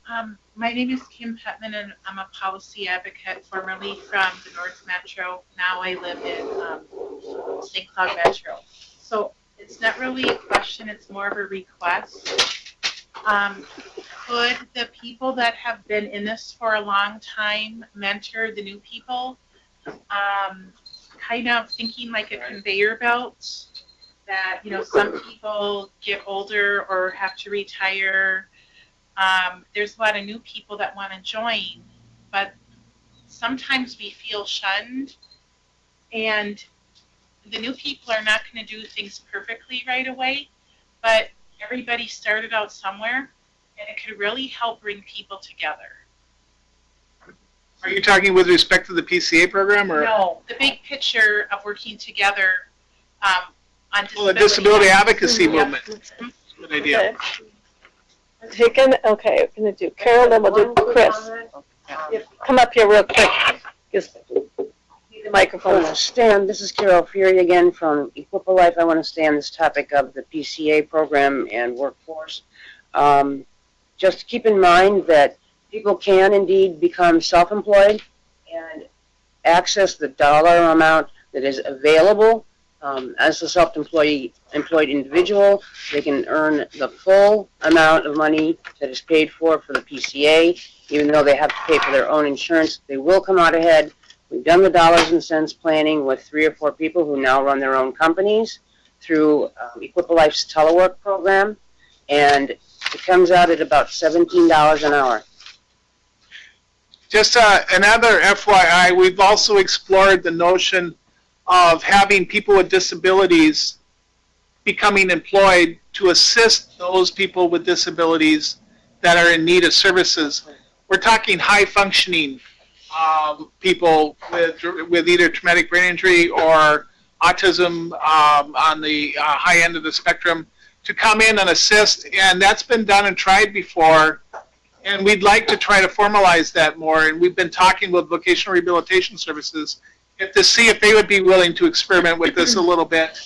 My name is Kim Petman, and I'm a policy advocate, formerly from the North Metro. Now I live in St. Cloud Metro. So it's not really a question, it's more of a request. could the people that have been in this for a long time mentor the new people? Kind of thinking like a conveyor belt that, you know, some people get older or have to retire. There's a lot of new people that want to join, but sometimes we feel shunned, and the new people are not going to do things perfectly right away, but everybody started out somewhere, and it could really help bring people together. Are you talking with respect to the PCA program, or? No, the big picture of working together on disability. Well, the disability advocacy Yeah. movement. Good idea. Taken, okay, we're gonna do Carol, then we'll do Chris. Come up here real quick. Just need the microphone. Stan, this is Carol Fury again from Equipa Life. I want to stay on this topic of the PCA program and workforce. Just keep in mind that people can indeed become self-employed and access the dollar amount that is available. As a self-employed individual, they can earn the full amount of money that is paid for the PCA, even though they have to pay for their own insurance. They will come out ahead. We've done the dollars and cents planning with 3 or 4 people who now run their own companies through Equipa Life's telework program, and it comes out at about $17 an hour. Just another FYI, we've also explored the notion of having people with disabilities becoming employed to assist those people with disabilities that are in need of services. We're talking high-functioning people with either traumatic brain injury or autism on the high end of the spectrum to come in and assist, and that's been done and tried before, and we'd like to try to formalize that more, and we've been talking with vocational rehabilitation services to see if they would be willing to experiment with this a little bit.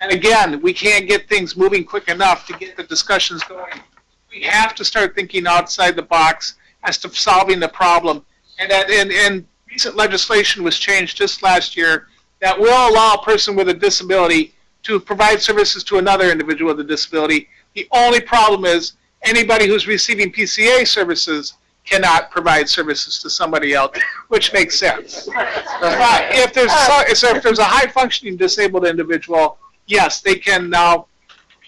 And again, we can't get things moving quick enough to get the discussions going. We have to start thinking outside the box as to solving the problem. And recent legislation was changed just last year that will allow a person with a disability to provide services to another individual with a disability. The only problem is anybody who's receiving PCA services cannot provide services to somebody else, which makes sense. But if there's a high-functioning disabled individual, yes, they can now.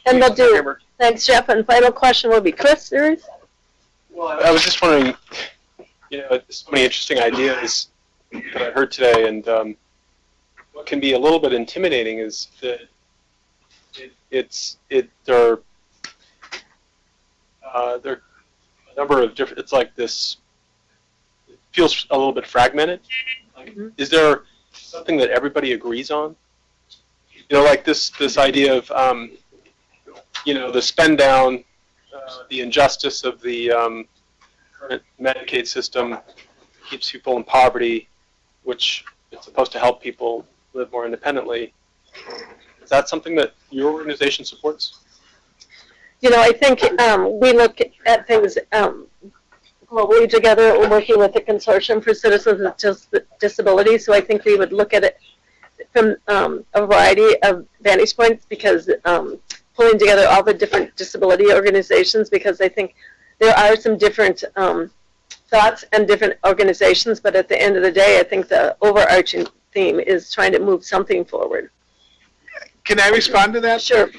And they'll do. Thanks, Jeff. And final question will be Chris, series? Well, I was just wondering, you know, so many interesting ideas that I heard today, and what can be a little bit intimidating is that there are a number of different. It's like this. It feels a little bit fragmented. Like, is there something that everybody agrees on? You know, like this idea of you know, the spend down, the injustice of the current Medicaid system keeps people in poverty, which is supposed to help people live more independently. Is that something that your organization supports? You know, I think we look at things globally together. We're working with the Consortium for Citizens with Disabilities, so I think we would look at it from a variety of vantage points, because pulling together all the different disability organizations, because I think there are some different thoughts and different organizations, but at the end of the day, I think the overarching theme is trying to move something forward. Can I respond to that? Sure.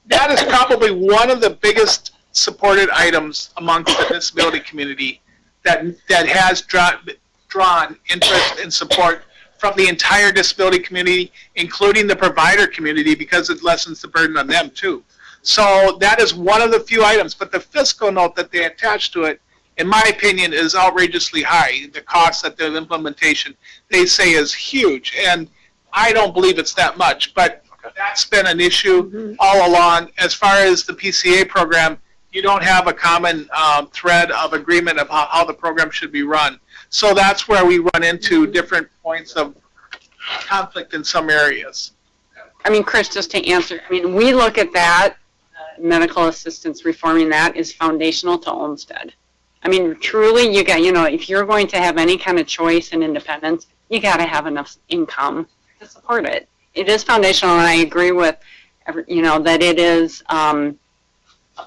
That is probably one of the biggest supported items amongst the disability community that has drawn interest and support from the entire disability community, including the provider community, because it lessens the burden on them too. So that is one of the few items, but the fiscal note that they attach to it, in my opinion, is outrageously high. The cost of the implementation, they say, is huge, and I don't believe it's that much, but that's been an issue all along. As far as the PCA program, you don't have a common thread of agreement of how the program should be run. So that's where we run into different points of conflict in some areas. I mean, Chris, just to answer, I mean, we look at that, medical assistance, reforming that is foundational to Olmsted. I mean, truly, you got, you know, if you're going to have any kind of choice and independence, you got to have enough income to support it. It is foundational, and I agree with, you know, that it is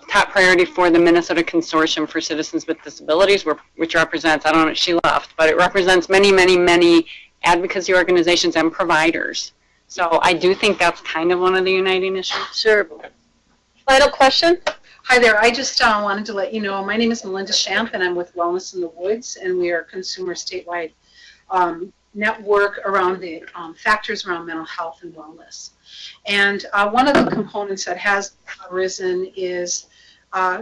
top priority for the Minnesota Consortium for Citizens with Disabilities, which represents, I don't know if she left, but it represents many, many, many advocacy organizations and providers. So I do think that's kind of one of the uniting issues. Sure. Final question? Hi there. I just wanted to let you know, my name is Melinda Shamp, and I'm with Wellness in the Woods, and we are a consumer statewide network around the factors around mental health and wellness. And one of the components that has arisen is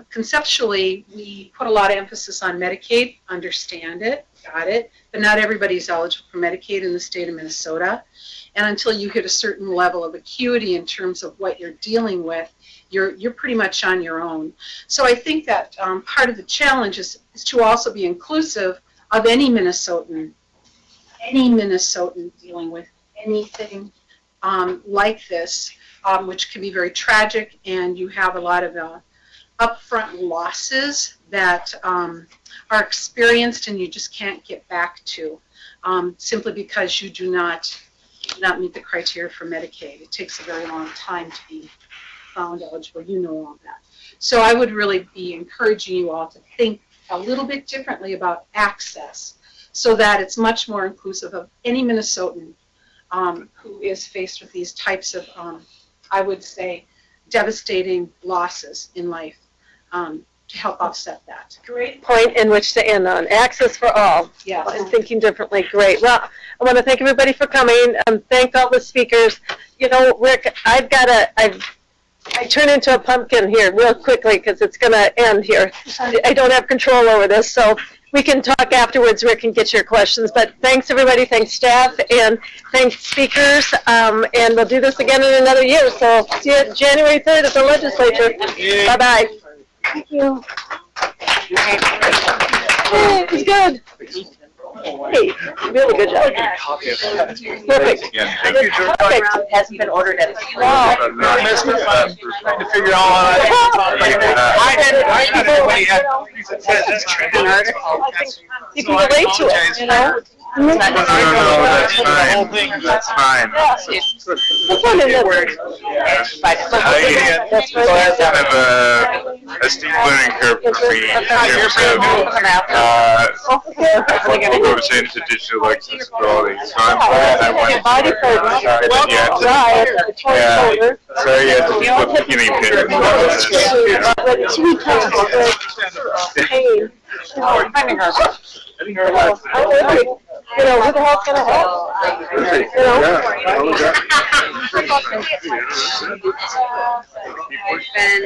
conceptually, we put a lot of emphasis on Medicaid, understand it, got it, but not everybody's eligible for Medicaid in the state of Minnesota. And until you hit a certain level of acuity in terms of what you're dealing with, you're pretty much on your own. So I think that part of the challenge is to also be inclusive of any Minnesotan dealing with anything like this, which can be very tragic, and you have a lot of upfront losses that are experienced and you just can't get back to simply because you do not meet the criteria for Medicaid. It takes a very long time to be found eligible. You know all that. So I would really be encouraging you all to think a little bit differently about access so that it's much more inclusive of any Minnesotan who is faced with these types of, I would say, devastating losses in life to help offset that. Great point in which to end on. Access for all. Yeah. And thinking differently. Great. Well, I want to thank everybody for coming. Thank all the speakers. You know, Rick, I turn into a pumpkin here real quickly because it's going to end here. I don't have control over this, so we can talk afterwards, Rick, and get your questions. But thanks, everybody. Thanks, staff, and thanks, speakers. And we'll do this again in another year. So see you January 3rd at the legislature. Bye-bye. Thank you. Hey, it was good. Hey, really good job. Perfect. Perfect. Hasn't been ordered at Wow. Trying to figure out I didn't when he had You can relate to it, you know? No, that's fine. That's fine. It's kind of a steep learning curve for me in terms of what goes into digital accessibility. So I'm glad I went so yeah, to be the beginning pin. You know, who the hell's gonna help? You know?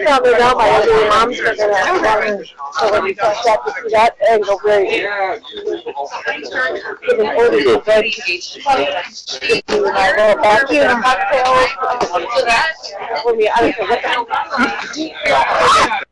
Probably not my other mom's gonna have so when you touch that, to see that angle, great. Even orders of veg. When we, I don't know what the